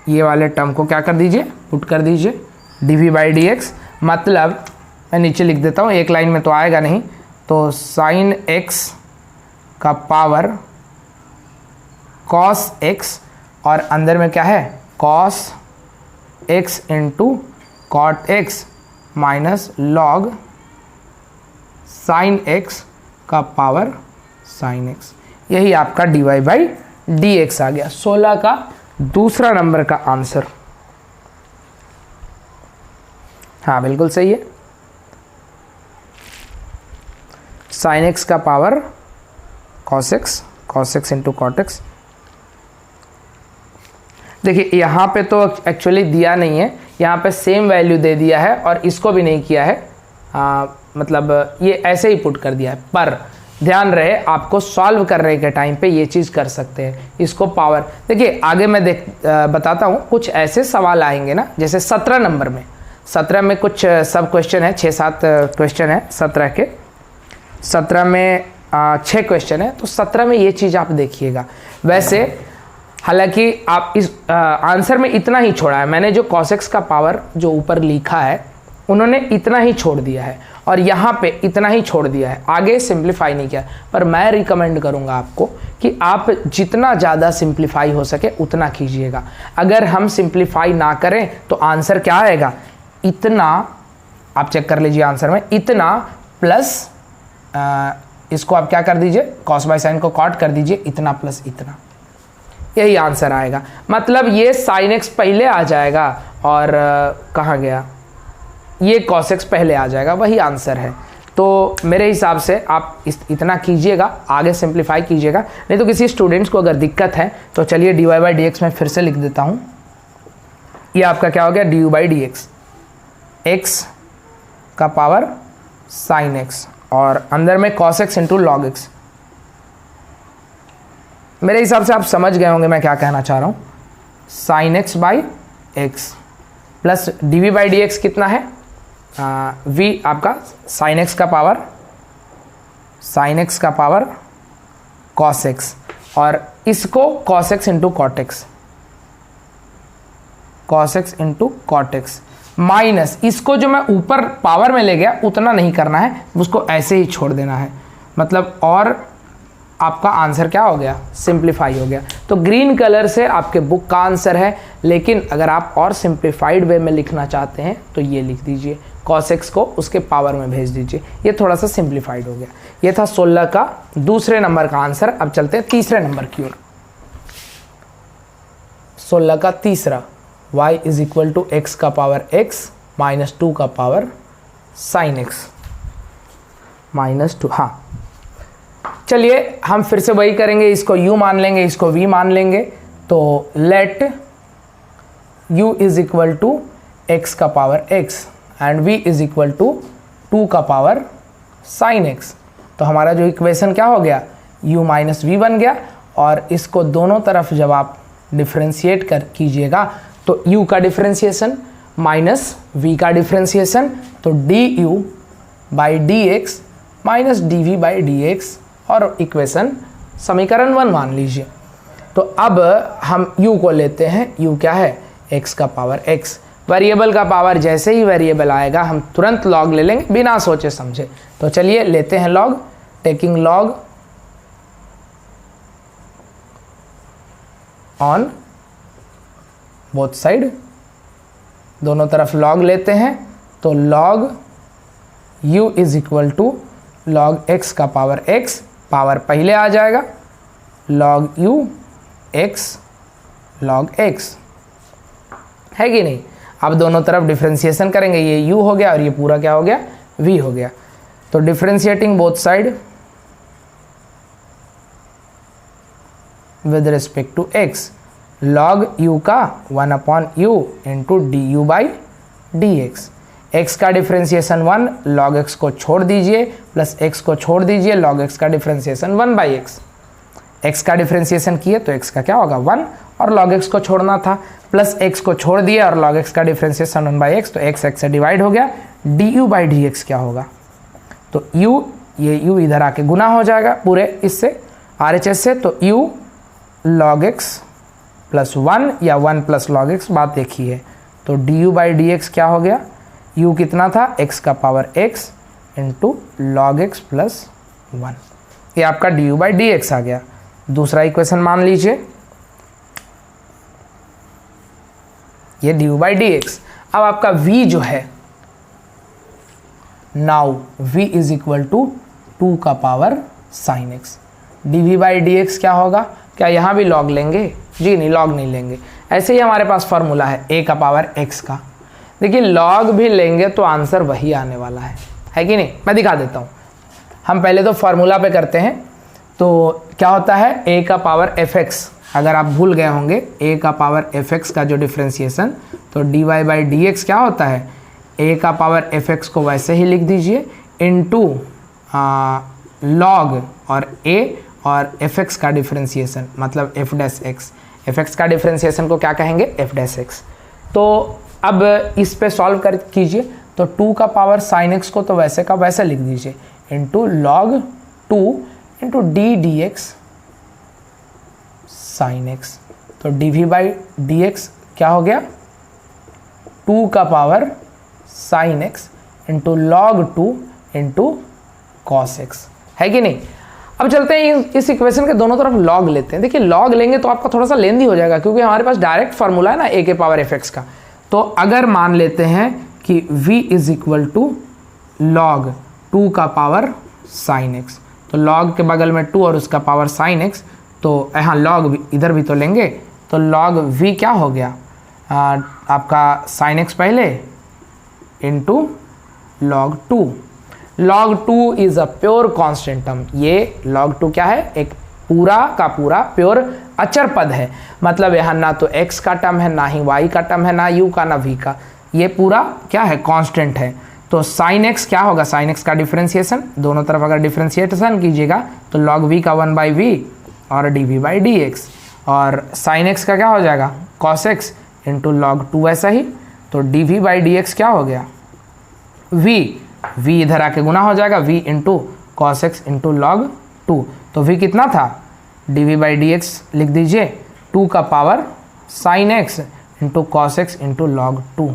ये वाले टर्म को क्या कर दीजिए, पुट कर दीजिए dv बाई डी एक्स, मतलब मैं नीचे लिख देता हूँ, एक लाइन में तो आएगा नहीं, तो sin x का पावर cos x, और अंदर में क्या है cos x into cot x minus log sin x का पावर sin x, यही आपका dy बाई डी एक्स आ गया। 16 का दूसरा नंबर का आंसर। हाँ बिल्कुल सही है, sin x का power cos x into cot x। देखिए यहाँ पे तो एक्चुअली दिया नहीं है, यहाँ पे सेम वैल्यू दे दिया है और इसको भी नहीं किया है, मतलब ये ऐसे ही पुट कर दिया है, पर ध्यान रहे आपको सॉल्व करने के टाइम पे ये चीज़ कर सकते हैं, इसको पावर। देखिए आगे मैं बताता हूँ, कुछ ऐसे सवाल आएंगे ना, जैसे 17 नंबर में, 17 में कुछ सब क्वेश्चन है, 6-7 क्वेश्चन है 17 के, 17 में 6 क्वेश्चन है, तो 17 में ये चीज़ आप देखिएगा। वैसे हालांकि आप इस आंसर में इतना ही छोड़ा है, मैंने जो cos x का पावर जो ऊपर लिखा है उन्होंने इतना ही छोड़ दिया है और यहाँ पे इतना ही छोड़ दिया है, आगे सिंप्लीफाई नहीं किया। पर मैं रिकमेंड करूँगा आपको कि आप जितना ज़्यादा सिंप्लीफाई हो सके उतना कीजिएगा। अगर हम सिंप्लीफाई ना करें तो आंसर क्या आएगा, इतना, आप चेक कर लीजिए आंसर में, इतना प्लस इसको आप क्या कर दीजिए, cos बाई साइन को कॉट कर दीजिए, इतना प्लस इतना, यही आंसर आएगा। मतलब ये sin x पहले आ जाएगा और कहाँ गया, ये cos x पहले आ जाएगा, वही आंसर है। तो मेरे हिसाब से आप इतना कीजिएगा, आगे सिंप्लीफाई कीजिएगा। नहीं तो किसी स्टूडेंट्स को अगर दिक्कत है तो चलिए dy बाई डी एक्स में फिर से लिख देता हूँ। ये आपका क्या हो गया, du by d x, x का पावर sin x और अंदर में cos x into log x. मेरे हिसाब से आप समझ गए होंगे मैं क्या कहना चाह रहा हूँ। sin x by x plus dv by d x कितना है, v आपका sin x का पावर cos x और इसको cos x into cot x, cos x into cot x minus इसको जो मैं ऊपर पावर में ले गया उतना नहीं करना है, उसको ऐसे ही छोड़ देना है। मतलब और आपका आंसर क्या हो गया, सिंप्लीफाई हो गया। तो ग्रीन कलर से आपके बुक का आंसर है, लेकिन अगर आप और सिंप्लीफाइड वे में लिखना चाहते हैं तो ये लिख दीजिए, cos x को उसके पावर में भेज दीजिए, ये थोड़ा सा सिंप्लीफाइड हो गया। ये था 16 का दूसरे नंबर का आंसर। अब चलते हैं तीसरे नंबर की ओर। 16 का तीसरा, y is equal to x का पावर x माइनस 2 का पावर sin x माइनस 2। हाँ चलिए हम फिर से वही करेंगे, इसको u मान लेंगे, इसको v मान लेंगे। तो let u is equal to x का power x and v is equal to 2 का पावर sin x। तो हमारा जो इक्वेशन क्या हो गया, u माइनस वी बन गया। और इसको दोनों तरफ जब आप डिफ्रेंशिएट कीजिएगा तो u का डिफ्रेंशिएशन माइनस v का डिफ्रेंशिएशन, तो du by d x minus d v by d x, और इक्वेशन समीकरण 1 मान लीजिए। तो अब हम u को लेते हैं, u क्या है, x का पावर x। वेरिएबल का पावर जैसे ही वेरिएबल आएगा हम तुरंत लॉग ले लेंगे बिना सोचे समझे। तो चलिए लेते हैं log, taking log on both side, दोनों तरफ लॉग लेते हैं। तो log u is equal to log x का पावर x, पावर पहले आ जाएगा, log u x log x, है कि नहीं। अब दोनों तरफ डिफ्रेंशिएशन करेंगे, ये u हो गया और ये पूरा क्या हो गया, v हो गया। तो differentiating both side with respect to x, log u का 1 upon u into d u by d x. X का डिफ्रेंशिएशन 1, log x को छोड़ दीजिए, प्लस x को छोड़ दीजिए, log x का डिफ्रेंशिएशन 1 बाई एक्स। x का डिफ्रेंशिएशन किए तो x का क्या होगा 1, और log x को छोड़ना था, प्लस x को छोड़ दिया और log x का डिफ्रेंशिएशन 1 बाई एक्स, तो x से डिवाइड हो गया, d u by d x क्या होगा, तो u, ये u इधर आके गुना हो जाएगा पूरे इससे RHS से, तो u log x प्लस 1 या 1 प्लस log x, बात एक ही है। तो d u by d x क्या हो गया, u कितना था, x का power x into log x plus 1, ये आपका d u by d x आ गया। दूसरा इक्वेशन मान लीजिए, ये d u by d x. अब आपका v जो है, now v is equal to 2 का power sin x। D v by d x क्या होगा, क्या यहाँ भी लॉग लेंगे, जी नहीं, लॉग नहीं लेंगे। ऐसे ही हमारे पास फॉर्मूला है a का पावर x का। देखिए लॉग भी लेंगे तो आंसर वही आने वाला है कि नहीं। मैं दिखा देता हूँ, हम पहले तो फॉर्मूला पे करते हैं। तो क्या होता है, a का पावर fx, अगर आप भूल गए होंगे a का पावर fx का जो डिफ्रेंशिएशन, तो dy बाई डी एक्स क्या होता है, a का पावर fx को वैसे ही लिख दीजिए, इंटू लॉग और a और fx का डिफ्रेंसिएशन मतलब f डैश x, fx का डिफ्रेंसिएशन को क्या कहेंगे f डैश x। तो अब इस पे सॉल्व कर कीजिए, तो 2 का पावर साइन x को तो वैसे का वैसे लिख दीजिए into log 2 into d d x sine x। तो dv बाई डी एक्स क्या हो गया 2 का power sine x into log 2 into cos x, है कि नहीं। अब चलते हैं इस इक्वेशन के दोनों तरफ लॉग लेते हैं। देखिए लॉग लेंगे तो आपका थोड़ा सा लेंदी हो जाएगा क्योंकि हमारे पास डायरेक्ट फार्मूला है ना a के पावर fx का। तो अगर मान लेते हैं कि v is equal to log 2 का पावर साइन x, तो लॉग के बगल में 2 और उसका पावर साइन x, तो यहाँ लॉग इधर भी तो लेंगे, तो लॉग v क्या हो गया आपका साइन x पहले into log 2। log 2 is a pure constant term. ये log 2 क्या है, एक पूरा का पूरा प्योर अचर पद है, मतलब यहाँ ना तो x का टर्म है, ना ही y का टर्म है, ना u का ना v का, ये पूरा क्या है कांस्टेंट है। तो sin x क्या होगा, sin x का डिफरेंशिएशन, दोनों तरफ अगर डिफरेंशिएशन कीजिएगा तो log v का 1/v और dv बाई dx, और sin x का क्या हो जाएगा cos x इंटू log 2 ऐसा ही। तो dv बाई dx क्या हो गया v इधर आके गुना हो जाएगा v into cos x into log 2। तो v कितना था dv बाई डी एक्स लिख दीजिए 2 का power sine x into cos x into log 2।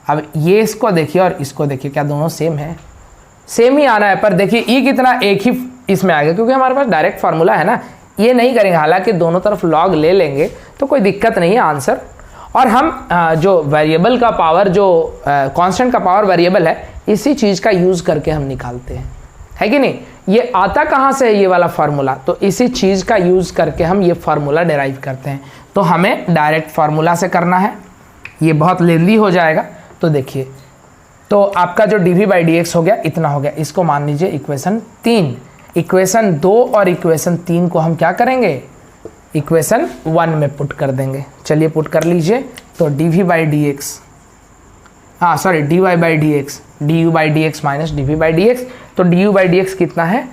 अब ये इसको देखिए और इसको देखिए, क्या दोनों सेम है, सेम ही आना है, पर देखिए e कितना एक ही इसमें आ गया क्योंकि हमारे पास डायरेक्ट फार्मूला है ना, ये नहीं करेंगे। हालांकि दोनों तरफ लॉग ले लेंगे तो कोई दिक्कत नहीं है आंसर। और हम जो वेरिएबल का पावर, जो कांस्टेंट का पावर वेरिएबल है, इसी चीज़ का यूज़ करके हम निकालते हैं, है कि नहीं। ये आता कहाँ से है ये वाला फार्मूला, तो इसी चीज़ का यूज़ करके हम ये फार्मूला डिराइव करते हैं। तो हमें डायरेक्ट फार्मूला से करना है, ये बहुत लेंदी हो जाएगा। तो देखिए, तो आपका जो dv बाई डी एक्स हो गया इतना हो गया, इसको मान लीजिए इक्वेशन 3। इक्वेशन 2 और इक्वेशन 3 को हम क्या करेंगे, इक्वेशन 1 में पुट कर देंगे। चलिए पुट कर लीजिए। तो dv by d x, dy by d x, du by d x minus dv by d x. तो du बाई डी एक्स कितना है,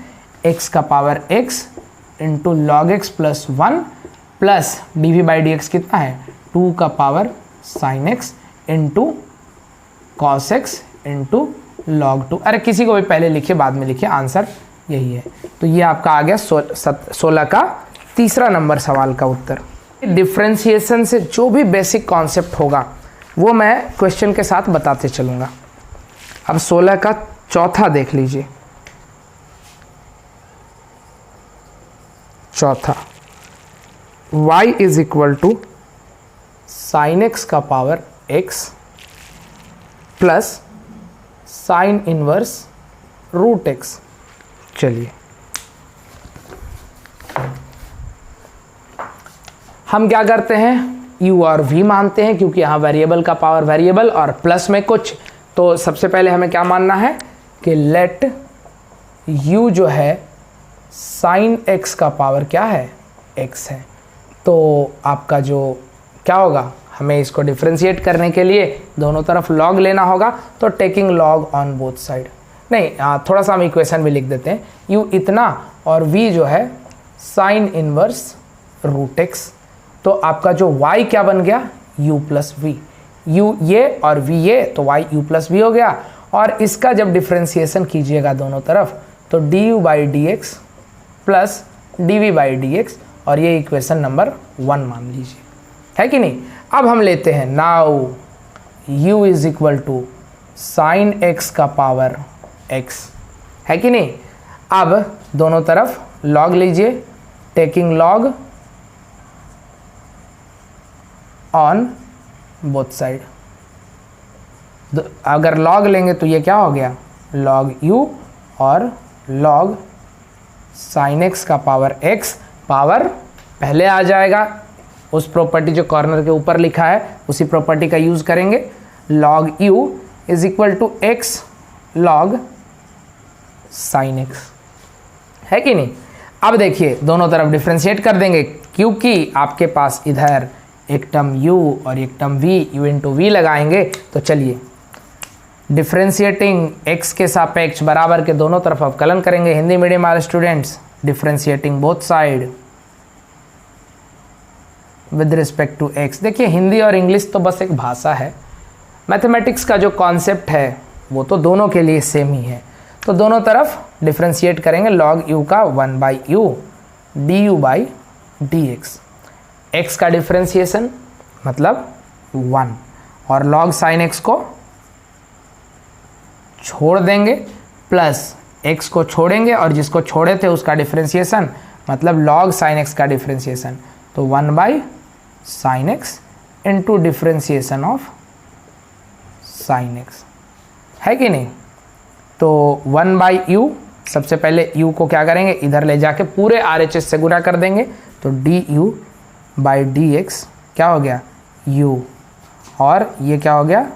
x का power x into log x plus 1 plus dv by d x कितना है 2 का power sine x into cos x into log 2। अरे किसी को भी पहले लिखिए बाद में लिखिए, आंसर यही है। तो ये आपका आ गया 16 का तीसरा नंबर सवाल का उत्तर। डिफ्रेंशिएशन से जो भी बेसिक कॉन्सेप्ट होगा वो मैं क्वेश्चन के साथ बताते चलूँगा। अब 16 का चौथा देख लीजिए। चौथा, y is equal to sine x का power x plus sine inverse root x। चलिए हम क्या करते हैं, u और v मानते हैं क्योंकि यहाँ वेरिएबल का पावर वेरिएबल और प्लस में कुछ। तो सबसे पहले हमें क्या मानना है कि लेट u जो है साइन x का पावर क्या है x है। तो आपका जो क्या होगा, हमें इसको डिफ्रेंशिएट करने के लिए दोनों तरफ लॉग लेना होगा। तो taking log on both side, नहीं थोड़ा सा हम इक्वेशन भी लिख देते हैं, u इतना और v जो है साइन इनवर्स रूट x। तो आपका जो y क्या बन गया u प्लस वी, u ये और v ये, तो y u प्लस वी हो गया। और इसका जब डिफ्रेंशिएशन कीजिएगा दोनों तरफ तो du by d x plus dv by d x, और ये इक्वेशन नंबर 1 मान लीजिए, है कि नहीं। अब हम लेते हैं now u is equal to sine x का पावर x, है कि नहीं। अब दोनों तरफ लॉग लीजिए, taking log on both side. अगर लॉग लेंगे तो ये क्या हो गया लॉग u और लॉग साइन x का पावर x, पावर पहले आ जाएगा, उस प्रॉपर्टी जो कॉर्नर के ऊपर लिखा है उसी प्रॉपर्टी का यूज़ करेंगे। Log u is equal to x log sine x, है कि नहीं। अब देखिए दोनों तरफ डिफ्रेंशिएट कर देंगे क्योंकि आपके पास इधर एक टर्म u और एक term v, u into v लगाएंगे। तो चलिए डिफ्रेंशिएटिंग x के सापेक्ष बराबर के दोनों तरफ अवकलन करेंगे। हिंदी मीडियम वाले students, differentiating both side with respect to x। देखिए हिंदी और इंग्लिश तो बस एक भाषा है, मैथमेटिक्स का जो कॉन्सेप्ट है वो तो दोनों के लिए सेम ही है। तो दोनों तरफ डिफ्रेंशिएट करेंगे, log u का 1/u du by dx। x का डिफ्रेंशिएशन मतलब 1 और log sin x को छोड़ देंगे प्लस x को छोड़ेंगे और जिसको छोड़े थे उसका डिफ्रेंशिएशन मतलब log sin x का डिफ्रेंशिएशन, तो 1/sin x into differentiation of sin x, है कि नहीं। तो 1/u, सबसे पहले u को क्या करेंगे इधर ले जाके पूरे RHS से गुणा कर देंगे, तो du बाई dx क्या हो गया u, और ये क्या हो गया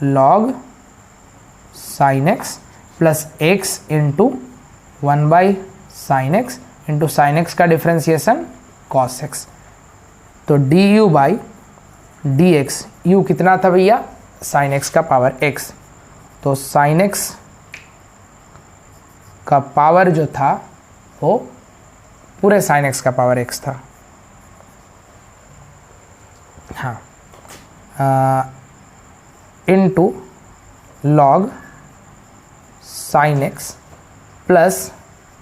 log sin x plus x into 1/sin x into sin x का डिफ्रेंशिएशन cos x। तो du बाई dx, u कितना था भैया sin x का पावर x, तो sin x का पावर जो था वो पूरे sin x का पावर x था। हाँ, into log sin x plus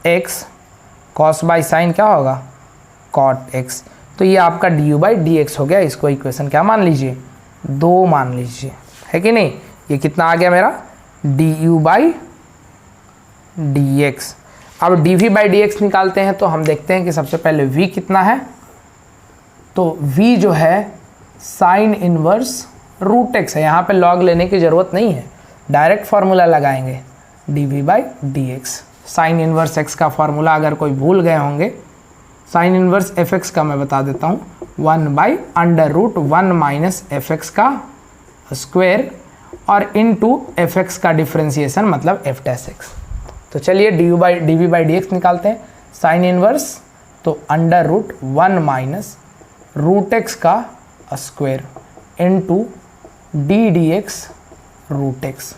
x cos by sign क्या होगा cot x। तो ये आपका du बाई dx हो गया। इसको इक्वेशन क्या मान लीजिए 2 मान लीजिए, है कि नहीं। ये कितना आ गया मेरा du बाई dx। अब dv बाई dx निकालते हैं तो हम देखते हैं कि सबसे पहले v कितना है, तो v जो है साइन इनवर्स रूट x है। यहाँ पे log लेने की ज़रूरत नहीं है, डायरेक्ट फार्मूला लगाएंगे dv by dx। Sine inverse x का फार्मूला अगर कोई भूल गए होंगे, साइन इनवर्स fx का मैं बता देता हूँ, 1/√1 माइनस fx का स्क्वायर और इनटू fx का डिफ्रेंशिएशन मतलब f डैश x। तो चलिए dv बाई dx निकालते हैं। साइन इनवर्स तो √1 माइनस रूट x का square into d dx root x।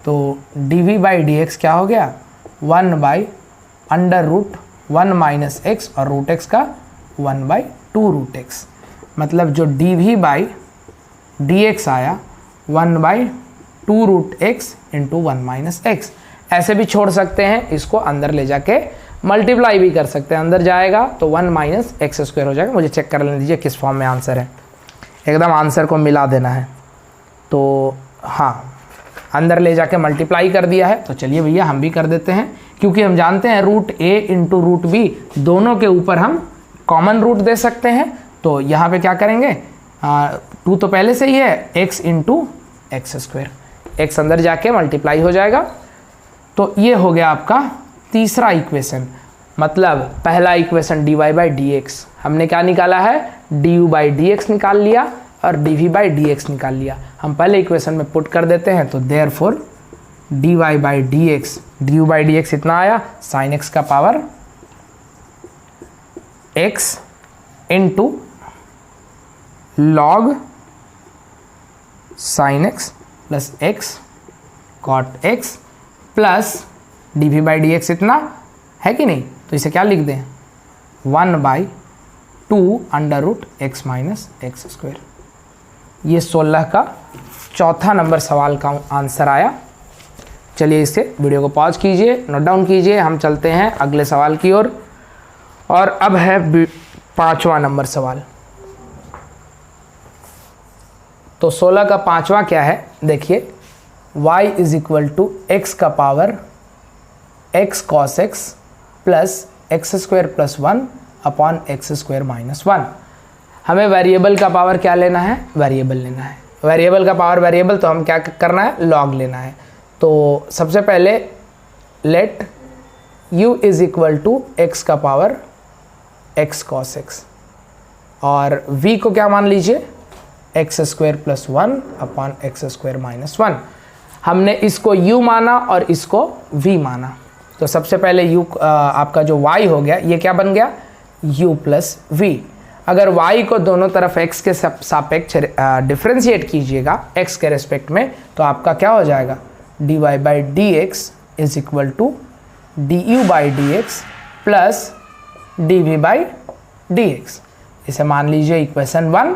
तो dv बाई dx क्या हो गया 1/√1 माइनस x और रूट x का 1/2 रूट x। मतलब जो dv बाई dx आया 1/2 root x into 1 minus x। ऐसे भी छोड़ सकते हैं, इसको अंदर ले जाके मल्टीप्लाई भी कर सकते हैं, अंदर जाएगा तो 1 माइनस एक्स स्क्वायर हो जाएगा। मुझे चेक कर लेने दीजिए किस फॉर्म में आंसर है, एकदम आंसर को मिला देना है। तो हाँ, अंदर ले जाके मल्टीप्लाई कर दिया है। तो चलिए भैया हम भी कर देते हैं, क्योंकि हम जानते हैं root a into root b दोनों के ऊपर हम कॉमन रूट दे सकते हैं। तो यहाँ पे क्या करेंगे, 2 तो पहले से ही है, x into x square, x अंदर जाके मल्टीप्लाई हो जाएगा। तो ये हो गया आपका तीसरा इक्वेशन। मतलब पहला इक्वेशन dy बाई dx हमने क्या निकाला है, du बाई dx निकाल लिया और dv बाई dx निकाल लिया। हम पहले इक्वेशन में पुट कर देते हैं, तो therefore dy by dx, du by dx इतना आया sin x का power x into log sin x plus x cot x plus dv by dx इतना है कि नहीं। तो इसे क्या लिख दें 1/2 √x माइनस एक्स स्क्वायर। ये 16 का चौथा नंबर सवाल का आंसर आया। चलिए इसे वीडियो को पॉज कीजिए, नोट डाउन कीजिए, हम चलते हैं अगले सवाल की ओर। और अब है 5वां नंबर सवाल। तो 16 का 5वां क्या है, देखिए y is equal to x का power x cos x plus x square plus 1 upon x square minus 1। हमें वेरिएबल का पावर क्या लेना है, वेरिएबल लेना है। वेरिएबल का पावर वेरिएबल, तो हम क्या करना है, लॉग लेना है। तो सबसे पहले let u is equal to x का पावर x cos x और v को क्या मान लीजिए x square plus 1 upon x square minus 1। हमने इसको u माना और इसको v माना। तो सबसे पहले u आपका जो y हो गया, ये क्या बन गया u प्लस v। अगर y को दोनों तरफ x के सापेक्ष डिफ्रेंशिएट कीजिएगा x के रेस्पेक्ट में, तो आपका क्या हो जाएगा, dy by d x is equal to d u by d x plus d v by d x. इसे मान लीजिए इक्वेशन 1।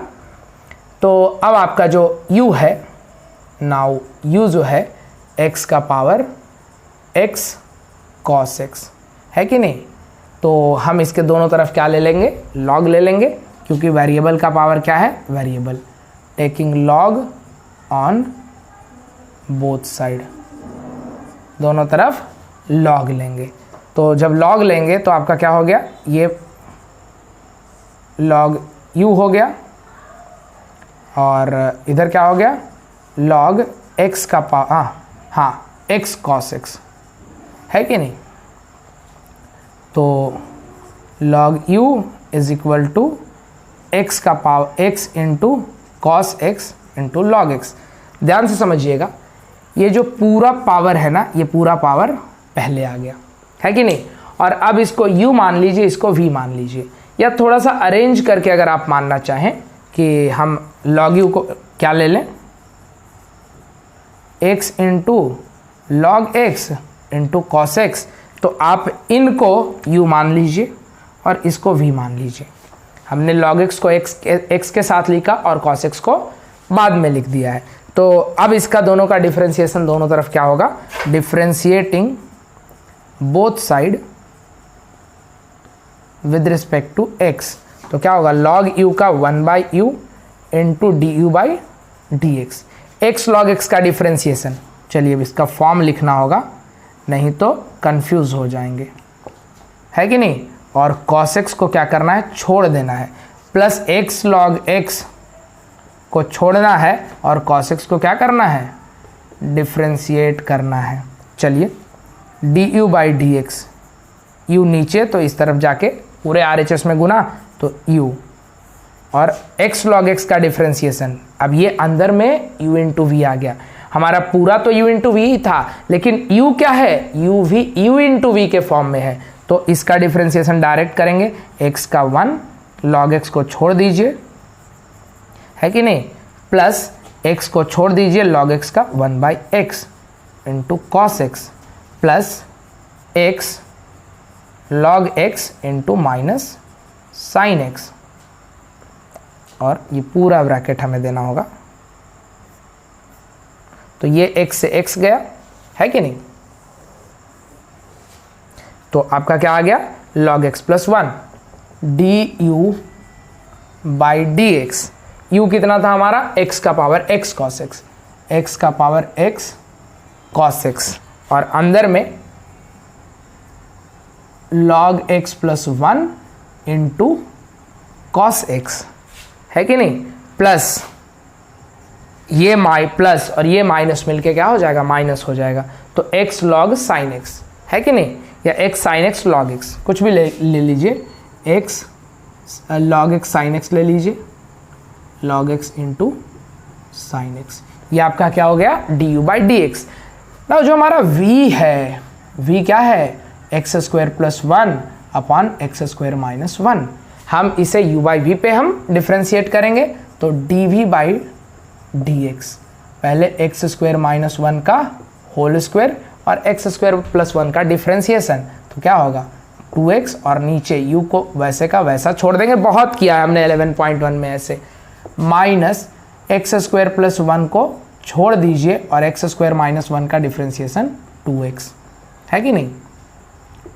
तो अब आपका जो u है, नाउ u जो है x का पावर x cos x है कि नहीं, तो हम इसके दोनों तरफ क्या ले लेंगे, log ले लेंगे, क्योंकि वेरिएबल का पावर क्या है, variable, taking log on both side, दोनों तरफ log लेंगे। तो जब log लेंगे तो आपका क्या हो गया, ये log u हो गया और इधर क्या हो गया, log x का पावर, हाँ x cos x है कि नहीं। तो log u is equal to x का power x into cos x into log x। ध्यान से समझिएगा, ये जो पूरा पावर है ना, ये पूरा पावर पहले आ गया है कि नहीं। और अब इसको u मान लीजिए, इसको v मान लीजिए, या थोड़ा सा अरेंज करके अगर आप मानना चाहें कि हम log u को क्या ले लें, x into log x into cos x, तो आप इनको u मान लीजिए और इसको v मान लीजिए। हमने log x को x के साथ लिखा और cos x को बाद में लिख दिया है। तो अब इसका दोनों का डिफ्रेंसिएशन दोनों तरफ क्या होगा, differentiating both side with respect to x, तो क्या होगा, log u का 1 by u into d u by d x, x log x का डिफ्रेंसिएशन। चलिए अब इसका फॉर्म लिखना होगा, नहीं तो कंफ्यूज हो जाएंगे, है कि नहीं। और cos x को क्या करना है, छोड़ देना है, प्लस x log x को छोड़ना है और cos x को क्या करना है, डिफ्रेंशिएट करना है। चलिए D u by d x, you नीचे तो इस तरफ जाके पूरे RHS में गुना तो u, और x log x का डिफ्रेंशिएशन, अब ये अंदर में u इंटू वी आ गया। हमारा पूरा तो u इंटू वी ही था, लेकिन u क्या है, u इंटू वी के फॉर्म में है, तो इसका डिफ्रेंशिएशन डायरेक्ट करेंगे, x का 1 log x को छोड़ दीजिए, है कि नहीं, प्लस x को छोड़ दीजिए log x का 1 by x into cos x plus x log x into minus sine x, और ये पूरा ब्रैकेट हमें देना होगा। तो ये x से x गया, है कि नहीं, तो आपका क्या आ गया, log x plus 1 D u by d x. You कितना था हमारा, x का power x cos x, x का पावर x cos x, और अंदर में log x plus 1 into cos x, है कि नहीं, प्लस ये प्लस और ये माइनस मिलके क्या हो जाएगा, माइनस हो जाएगा, तो x log sin x, है कि नहीं, या x sin x log x, कुछ भी ले लीजिए, x log x sin x ले लीजिए, log x into sine x, ये आपका क्या हो गया, d u by d x. ना जो हमारा v है, v क्या है, x square plus 1 upon x square minus 1, हम इसे u बाई वी पे हम डिफ्रेंशिएट करेंगे, तो d v by d x, पहले एक्स स्क्वायर माइनस 1 का होल स्क्वायर और एक्स स्क्वायर प्लस 1 का डिफ्रेंशिएशन, तो क्या होगा 2x, और नीचे u को वैसे का वैसा छोड़ देंगे, बहुत किया है हमने 11.1 में ऐसे, माइनस एक्स स्क्वायर प्लस 1 को छोड़ दीजिए और एक्स स्क्वायर माइनस 1 का डिफ्रेंशिएशन 2x, है कि नहीं।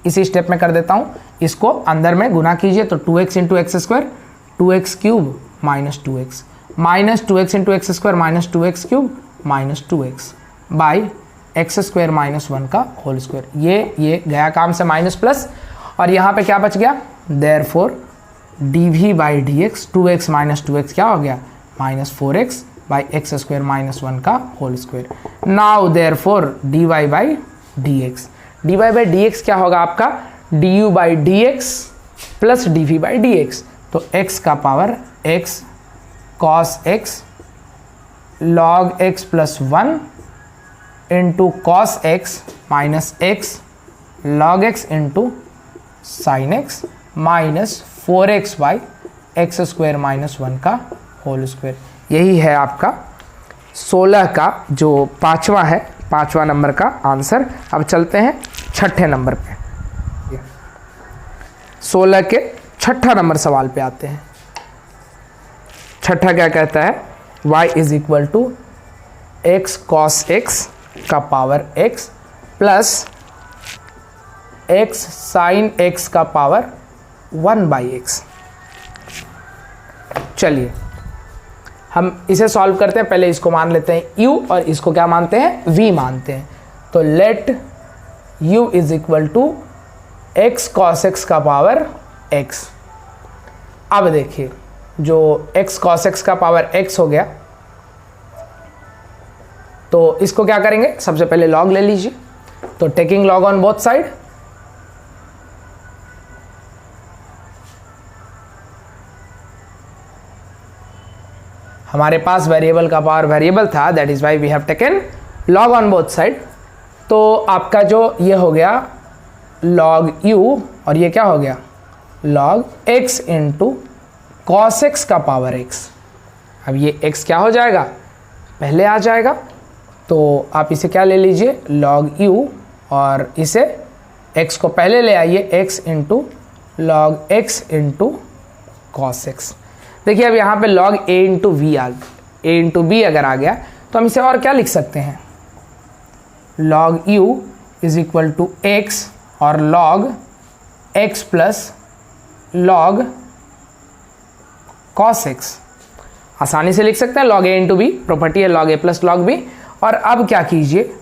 इसी स्टेप में कर देता हूँ, इसको अंदर में गुना कीजिए, तो 2x into x square 2x cube minus 2x, minus 2x into x square minus 2x cube minus 2x by x square minus 1 का होल स्क्वायर, ये गया काम से माइनस प्लस, और यहाँ पे क्या बच गया, therefore d v by d x, 2x minus 2x क्या हो गया, minus 4x by x square minus 1 का whole square. Now therefore d y by d x, d y by d x क्या होगा आपका, d u by d x plus d v by d x, तो x का power x cos x log x plus 1 into cos x minus x log x into sine x minus 4x by x square minus 1 का होल स्क्वायर। यही है आपका 16 का जो पाँचवा नंबर का आंसर। अब चलते हैं छठे नंबर पे। 16 के छठा नंबर सवाल पे आते हैं। छठा क्या कहता है, y is equal to x cos x का power x plus x sine x का पावर 1/x। चलिए हम इसे सॉल्व करते हैं। पहले इसको मान लेते हैं u और इसको क्या मानते हैं, v मानते हैं। तो let u is equal to x cos x का पावर x। अब देखिए जो x कॉस एक्स का पावर x हो गया, तो इसको क्या करेंगे, सबसे पहले लॉग ले लीजिए। तो taking log on both side, हमारे पास वेरिएबल का पावर वेरिएबल था, that is why we have taken log on both side. तो आपका जो ये हो गया लॉग u और ये क्या हो गया log x into cos x का पावर x। अब ये x क्या हो जाएगा, पहले आ जाएगा। तो आप इसे क्या ले लीजिए लॉग u और इसे x को पहले ले आइए, x into log x into cos x. देखिए अब यहाँ पे log a इंटू वी आ गया, a इंटू बी अगर आ गया तो हम इसे और क्या लिख सकते हैं, log u is equal to x और log x plus log cos x। आसानी से लिख सकते हैं, log a into b, property है log a plus log b। और अब क्या कीजिए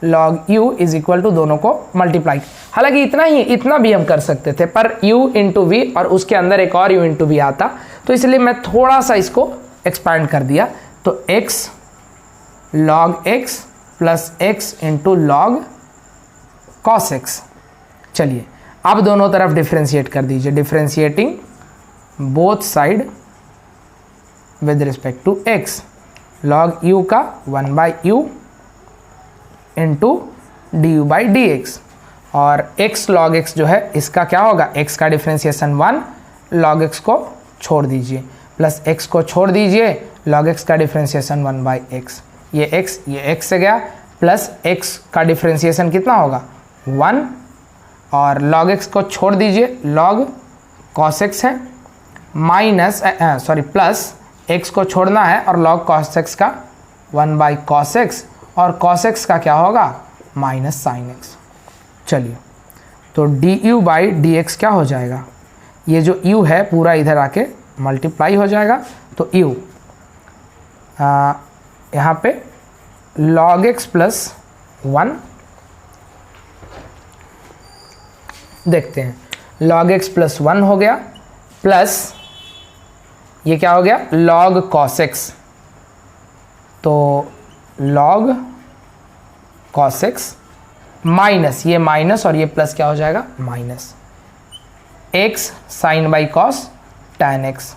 log u is equal to दोनों को मल्टीप्लाई। हालांकि इतना भी हम कर सकते थे, पर u इंटू वी और उसके अंदर एक और u इंटू वी आता, तो इसलिए मैं थोड़ा सा इसको एक्सपैंड कर दिया। तो x log x plus x into log cos x। चलिए अब दोनों तरफ डिफ्रेंशिएट कर दीजिए, differentiating both side with respect to x। log u का 1/u इंटू du/dx और x log x जो है इसका क्या होगा, x का डिफ्रेंशिएशन 1, log x को छोड़ दीजिए, प्लस x को छोड़ दीजिए, log x का डिफ्रेंशिएशन 1/x। ये x से गया, प्लस x का डिफ्रेंशिएशन कितना होगा 1 और log x को छोड़ दीजिए, log cos x है, माइनस प्लस x को छोड़ना है और log cos x का 1/cos x और cos x का क्या होगा माइनस साइन x। चलिए तो du/dx क्या हो जाएगा, ये जो u है पूरा इधर आके मल्टीप्लाई हो जाएगा। तो u यहाँ पे log x प्लस 1 देखते हैं, log x प्लस 1 हो गया, प्लस ये क्या हो गया log cos x। तो log cos x माइनस ये माइनस और ये प्लस क्या हो जाएगा minus x sine by cos tan x।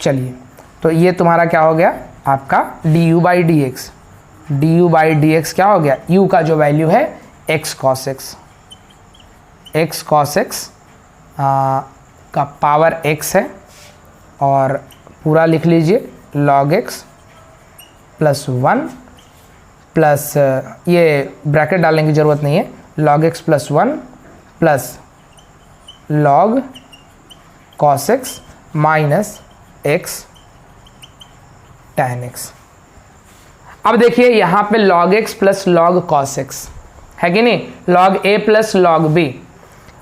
चलिए तो ये तुम्हारा क्या हो गया आपका du/dx। du/dx क्या हो गया, u का जो वैल्यू है x cos x, x cos x का पावर x है और पूरा लिख लीजिए log x प्लस 1 प्लस ये ब्रैकेट डालने की ज़रूरत नहीं है, log x plus 1 plus log cos x minus x tan x। अब देखिए यहाँ पे log x plus log cos x है कि नहीं, log a plus log b,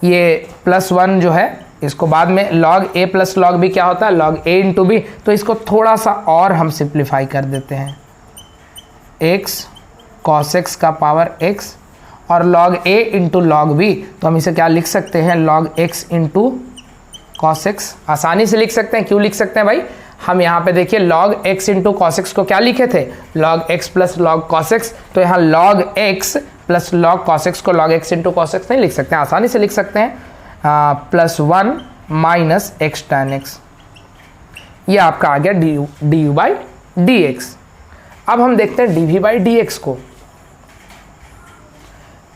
ये प्लस 1 जो है इसको बाद में log a plus log b क्या होता है log a इंटू b। तो इसको थोड़ा सा और हम सिंप्लीफाई कर देते हैं, x cos x का पावर x और log a into log b। तो हम इसे क्या लिख सकते हैं log x into cos x। आसानी से लिख सकते हैं, क्यों लिख सकते हैं भाई, हम यहाँ पे देखिए log x into cos x को क्या लिखे थे log x plus log cos x। तो यहाँ log x plus log cos x को log x into cos x नहीं लिख सकते हैं, आसानी से लिख सकते हैं plus 1 minus x tan x। ये आपका आ गया du/dx। अब हम देखते हैं dv/dx को।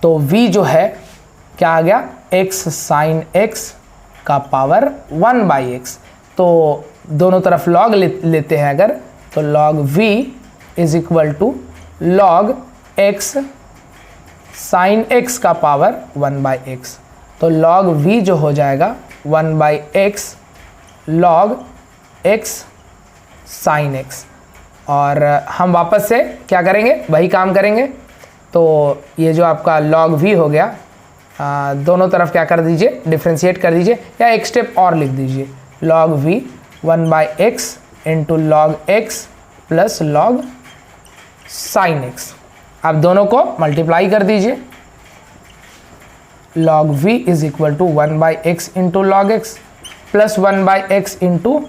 तो v जो है क्या आ गया x साइन x का पावर 1/x। तो दोनों तरफ log लेते हैं अगर, तो log v is equal to log x sin x का पावर 1/x। तो log v जो हो जाएगा 1/x log x sin x। और हम वापस से क्या करेंगे, वही काम करेंगे। तो ये जो आपका log v हो गया, दोनों तरफ क्या कर दीजिए, डिफ्रेंशिएट कर दीजिए, या एक स्टेप और लिख दीजिए, log v 1/x into log x plus log sin x। अब दोनों को मल्टीप्लाई कर दीजिए, log v is equal to 1/x into log x plus 1/x into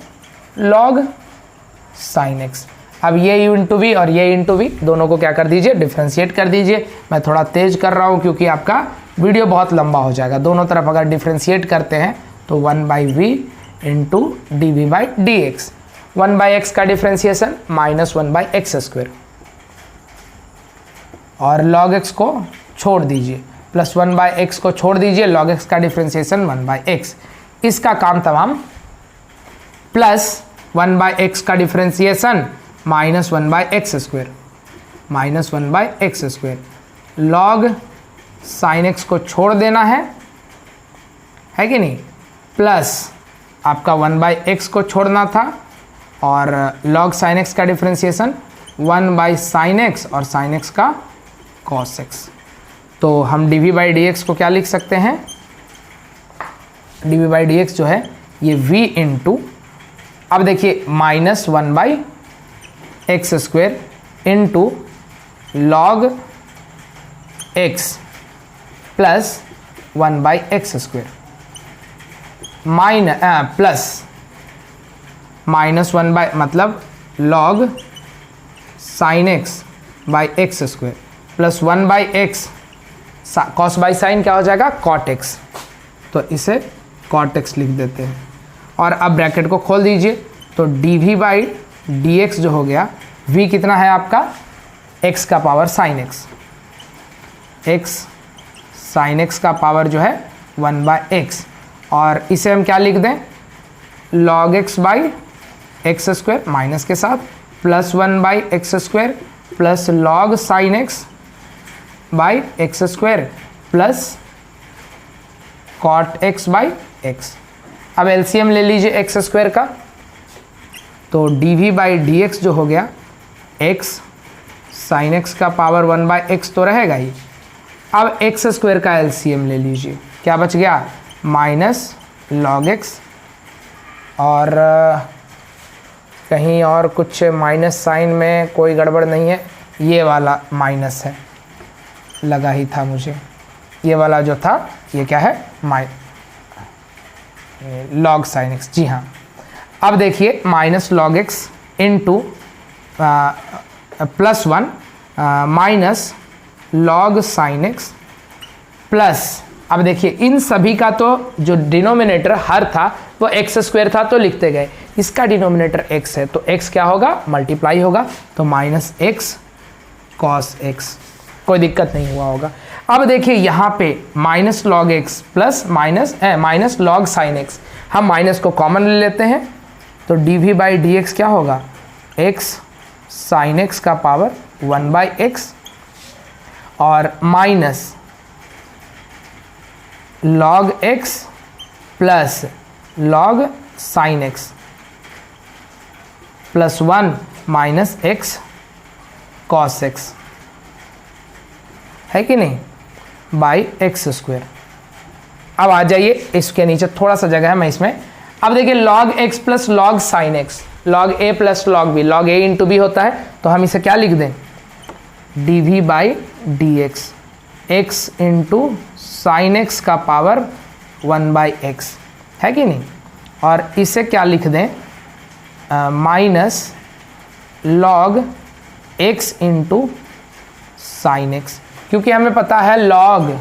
log sin x। अब ये u इंटू वी और ये इंटू वी दोनों को क्या कर दीजिए, डिफ्रेंशिएट कर दीजिए। मैं थोड़ा तेज कर रहा हूँ क्योंकि आपका वीडियो बहुत लंबा हो जाएगा। दोनों तरफ अगर डिफ्रेंशिएट करते हैं तो 1/v इंटू dv/dx, 1/x का डिफ्रेंशिएशन माइनस 1/x², और log x को छोड़ दीजिए, प्लस 1/x को छोड़ दीजिए, log x का डिफ्रेंशिएशन 1/x। इसका काम तमाम, प्लस 1/x का differentiation minus 1/x², minus 1/x², log sin x को छोड़ देना है कि नहीं, प्लस आपका 1/x को छोड़ना था, और log sin x का डिफ्रेंशिएशन 1/sin x और sin x का cos x। तो हम dv/dx को क्या लिख सकते हैं, dv/dx जो है ये v इंटू, अब देखिए minus 1/x² into log x plus 1/x², plus minus 1 मतलब log sin x by x² plus 1/x cos by sign क्या हो जाएगा, cot x। तो इसे cot x लिख देते हैं, और अब ब्रैकेट को खोल दीजिए। तो dv/dx जो हो गया, v कितना है आपका, x का power sin x, x sin x का पावर जो है 1/x, और इसे हम क्या लिख दें, log x by x² minus के साथ, plus 1/x² plus log sin x by x² plus cot x by x। अब एलसीएम ले लीजिए x² का, तो dv/dx जो हो गया, x sin x का पावर 1/x तो रहेगा ही। अब x² का एलसीएम ले लीजिए, क्या बच गया, माइनस log x, और कहीं और कुछ माइनस साइन में कोई गड़बड़ नहीं है, ये वाला माइनस है, लगा ही था मुझे, ये वाला जो था ये क्या है, log sin x, जी हाँ। अब देखिए minus log x into plus 1 minus log sin x plus, अब देखिए इन सभी का तो जो डिनोमिनेटर हर था वो x² था, तो लिखते गए, इसका डिनोमिनेटर x है, तो x क्या होगा, मल्टीप्लाई होगा, तो माइनस x cos x, कोई दिक्कत नहीं हुआ होगा। अब देखिए यहाँ पे minus log x plus minus log sin x, हम माइनस को कॉमन ले लेते हैं, तो dv/dx क्या होगा, x sin x का पावर 1/x, और minus log x plus log sin x plus 1 minus x cos x, है कि नहीं, बाई x²। अब आ जाइए इसके नीचे थोड़ा सा जगह है, मैं इसमें, अब देखिए log x plus log sin x, log a plus log b, log a into b होता है, तो हम इसे क्या लिख दें, dv/dx, x into sin x का पावर 1/x, है कि नहीं, और इसे क्या लिख दें, minus log x into sin x, क्योंकि हमें पता है log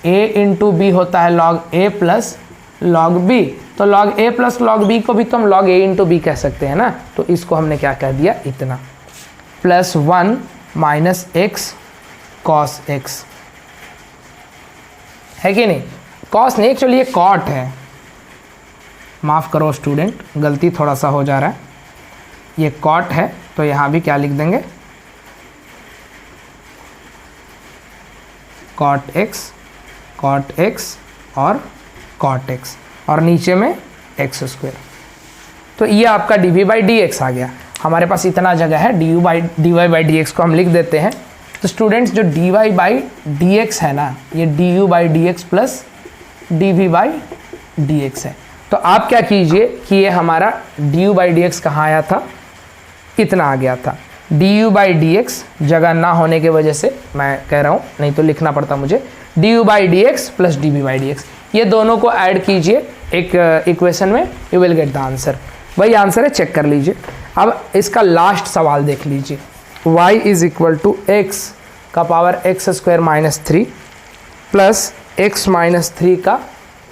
a इंटू बी होता है log a plus log b, तो log a plus log b को भी तो हम log a इंटू बी कह सकते हैं ना, तो इसको हमने क्या कह दिया, इतना, plus 1 minus x cos x, है कि नहीं, cos नहीं, एक्चुअली ये cot है, माफ़ करो स्टूडेंट, गलती थोड़ा सा हो जा रहा है, ये कॉट है तो यहाँ भी क्या लिख देंगे, कॉट एक्स और कॉट एक्स, और नीचे में एक्स स्क्वायर। तो ये आपका डी बाई डी एक्स आ गया। हमारे पास इतना जगह है, d y by d x को हम लिख देते हैं। तो स्टूडेंट्स जो d y by d x है ना, ये d u by d x plus d v by d x है। तो आप क्या कीजिए कि ये हमारा d u by d x कहाँ आया था, इतना आ गया था। D u by d x जगह ना होने की वजह से मैं कह रहा हूँ, नहीं तो लिखना पड़ता मुझे, d u by d x plus d b by d x, ये दोनों को ऐड कीजिए एक इक्वेशन में, you will get the answer. वही आंसर है, चेक कर लीजिए। अब इसका लास्ट सवाल देख लीजिए, y is equal to x का power x square minus 3 plus x minus 3 का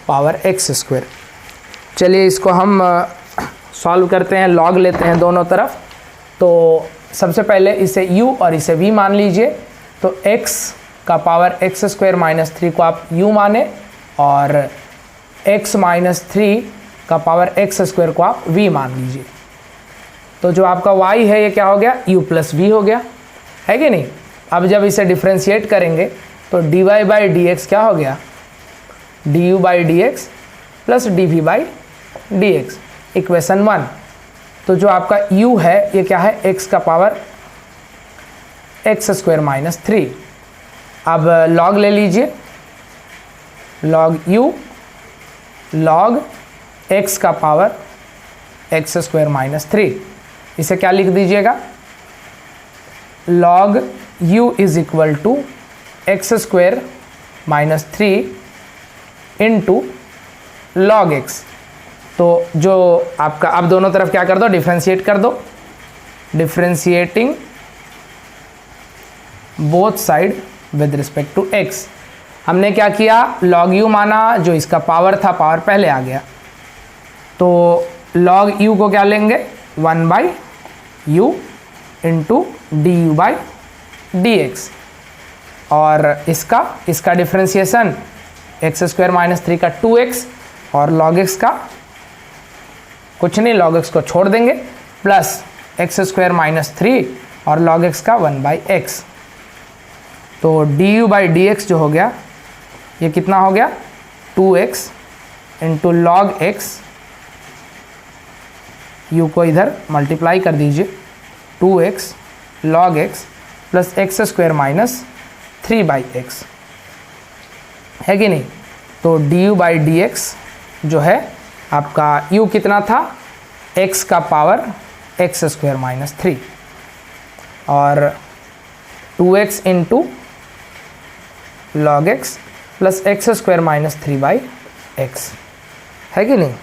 पावर एक्स स्क्वायर। चलिए इसको हम सॉल्व करते हैं, लॉग लेते हैं दोनों तरफ। तो सबसे पहले इसे u और इसे v मान लीजिए। तो x का पावर एक्स स्क्वायर माइनस 3 को आप u माने और x माइनस 3 का पावर एक्स स्क्वायर को आप v मान लीजिए। तो जो आपका y है ये क्या हो गया, u प्लस v हो गया, है कि नहीं। अब जब इसे डिफ्रेंशिएट करेंगे तो dy बाई डी एक्स क्या हो गया, du by d x plus dv by d x, equation 1। तो जो आपका u है ये क्या है, x का पावर एक्स स्क्वायर माइनस 3। अब लॉग ले लीजिए, लॉग u लॉग x का पावर एक्स स्क्वायर माइनस 3, इसे क्या लिख दीजिएगा, log u is equal to x square minus 3 into log x। तो जो आपका, अब दोनों तरफ क्या कर दो, डिफ्रेंशिएट कर दो, differentiating both side with respect to x। हमने क्या किया, log u माना, जो इसका पावर था पावर पहले आ गया, तो log u को क्या लेंगे, 1 by u into d u by d x, और इसका डिफ्रेंशिएशन एक्स स्क्वायर माइनस 3 का 2x और log x का कुछ नहीं, log x को छोड़ देंगे, प्लस एक्स स्क्वायर माइनस 3 और log x का 1 बाई एक्स। तो d u by d x जो हो गया ये कितना हो गया, 2x into log x, u को इधर मल्टीप्लाई कर दीजिए, 2x log x plus x square minus 3 by x, है कि नहीं। तो d u by d x जो है आपका u कितना था, x का पावर एक्स स्क्वायर माइनस 3 और 2x into log x plus x square minus 3 by x, है कि नहीं।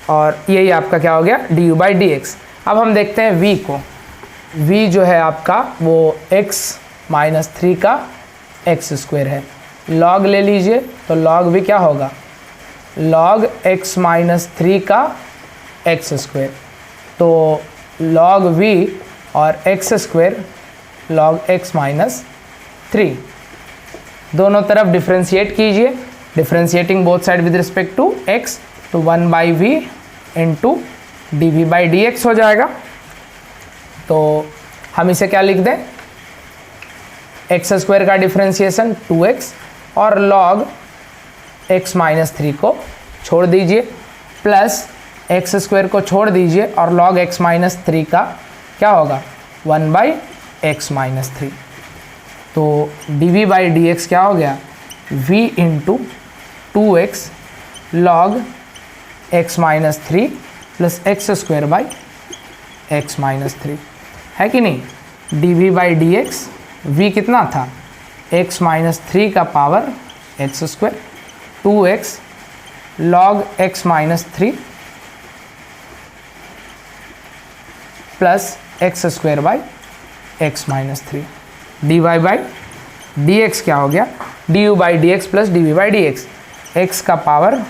और यही आपका क्या हो गया, d u by d x. अब हम देखते हैं v को, v जो है आपका वो x माइनस 3 का एक्स स्क्वायर है, log ले लीजिए, तो log v क्या होगा, log x माइनस 3 का एक्स स्क्वायर। तो log v और x square log x minus 3, दोनों तरफ डिफ्रेंशिएट कीजिए, differentiating both side with respect to x, तो 1 by v into d v by d x हो जाएगा। तो हम इसे क्या लिख दें, एक्स स्क्वायर का डिफ्रेंशिएशन 2x और log x माइनस 3 को छोड़ दीजिए, प्लस एक्स स्क्वायर को छोड़ दीजिए और log x माइनस 3 का क्या होगा, 1 बाई एक्स माइनस 3। तो d v by d x क्या हो गया, v into 2x log x minus 3 plus x square by x minus 3, है कि नहीं। D v by d x, v कितना था, x माइनस 3 का power x square, 2x log x minus 3 plus x square by x minus 3। D y by d x क्या हो गया, d u by d x plus d v by d x, x का पावर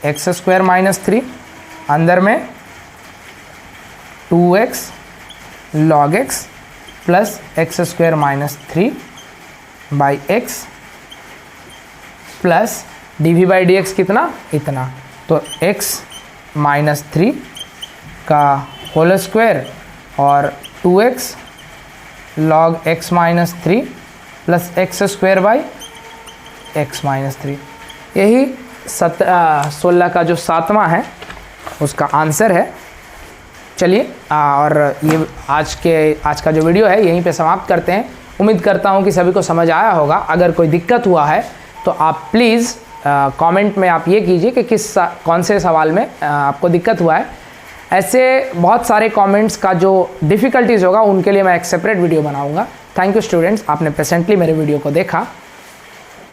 एक्स स्क्वायर माइनस 3, अंदर में 2x log x plus x square minus 3 by x plus d v by d x कितना, इतना। तो x माइनस 3 का होल स्क्वायर और 2x log x minus 3 plus x square by x minus 3। यही 16 का जो 7वां है उसका आंसर है। चलिए और ये आज का जो वीडियो है यहीं पे समाप्त करते हैं। उम्मीद करता हूँ कि सभी को समझ आया होगा। अगर कोई दिक्कत हुआ है तो आप प्लीज़ कमेंट में आप ये कीजिए कि कौन से सवाल में आपको दिक्कत हुआ है। ऐसे बहुत सारे कमेंट्स का जो डिफ़िकल्टीज़ होगा उनके लिए मैं एक सेपरेट वीडियो बनाऊंगा। थैंक यू स्टूडेंट्स, आपने पेशेंटली मेरे वीडियो को देखा।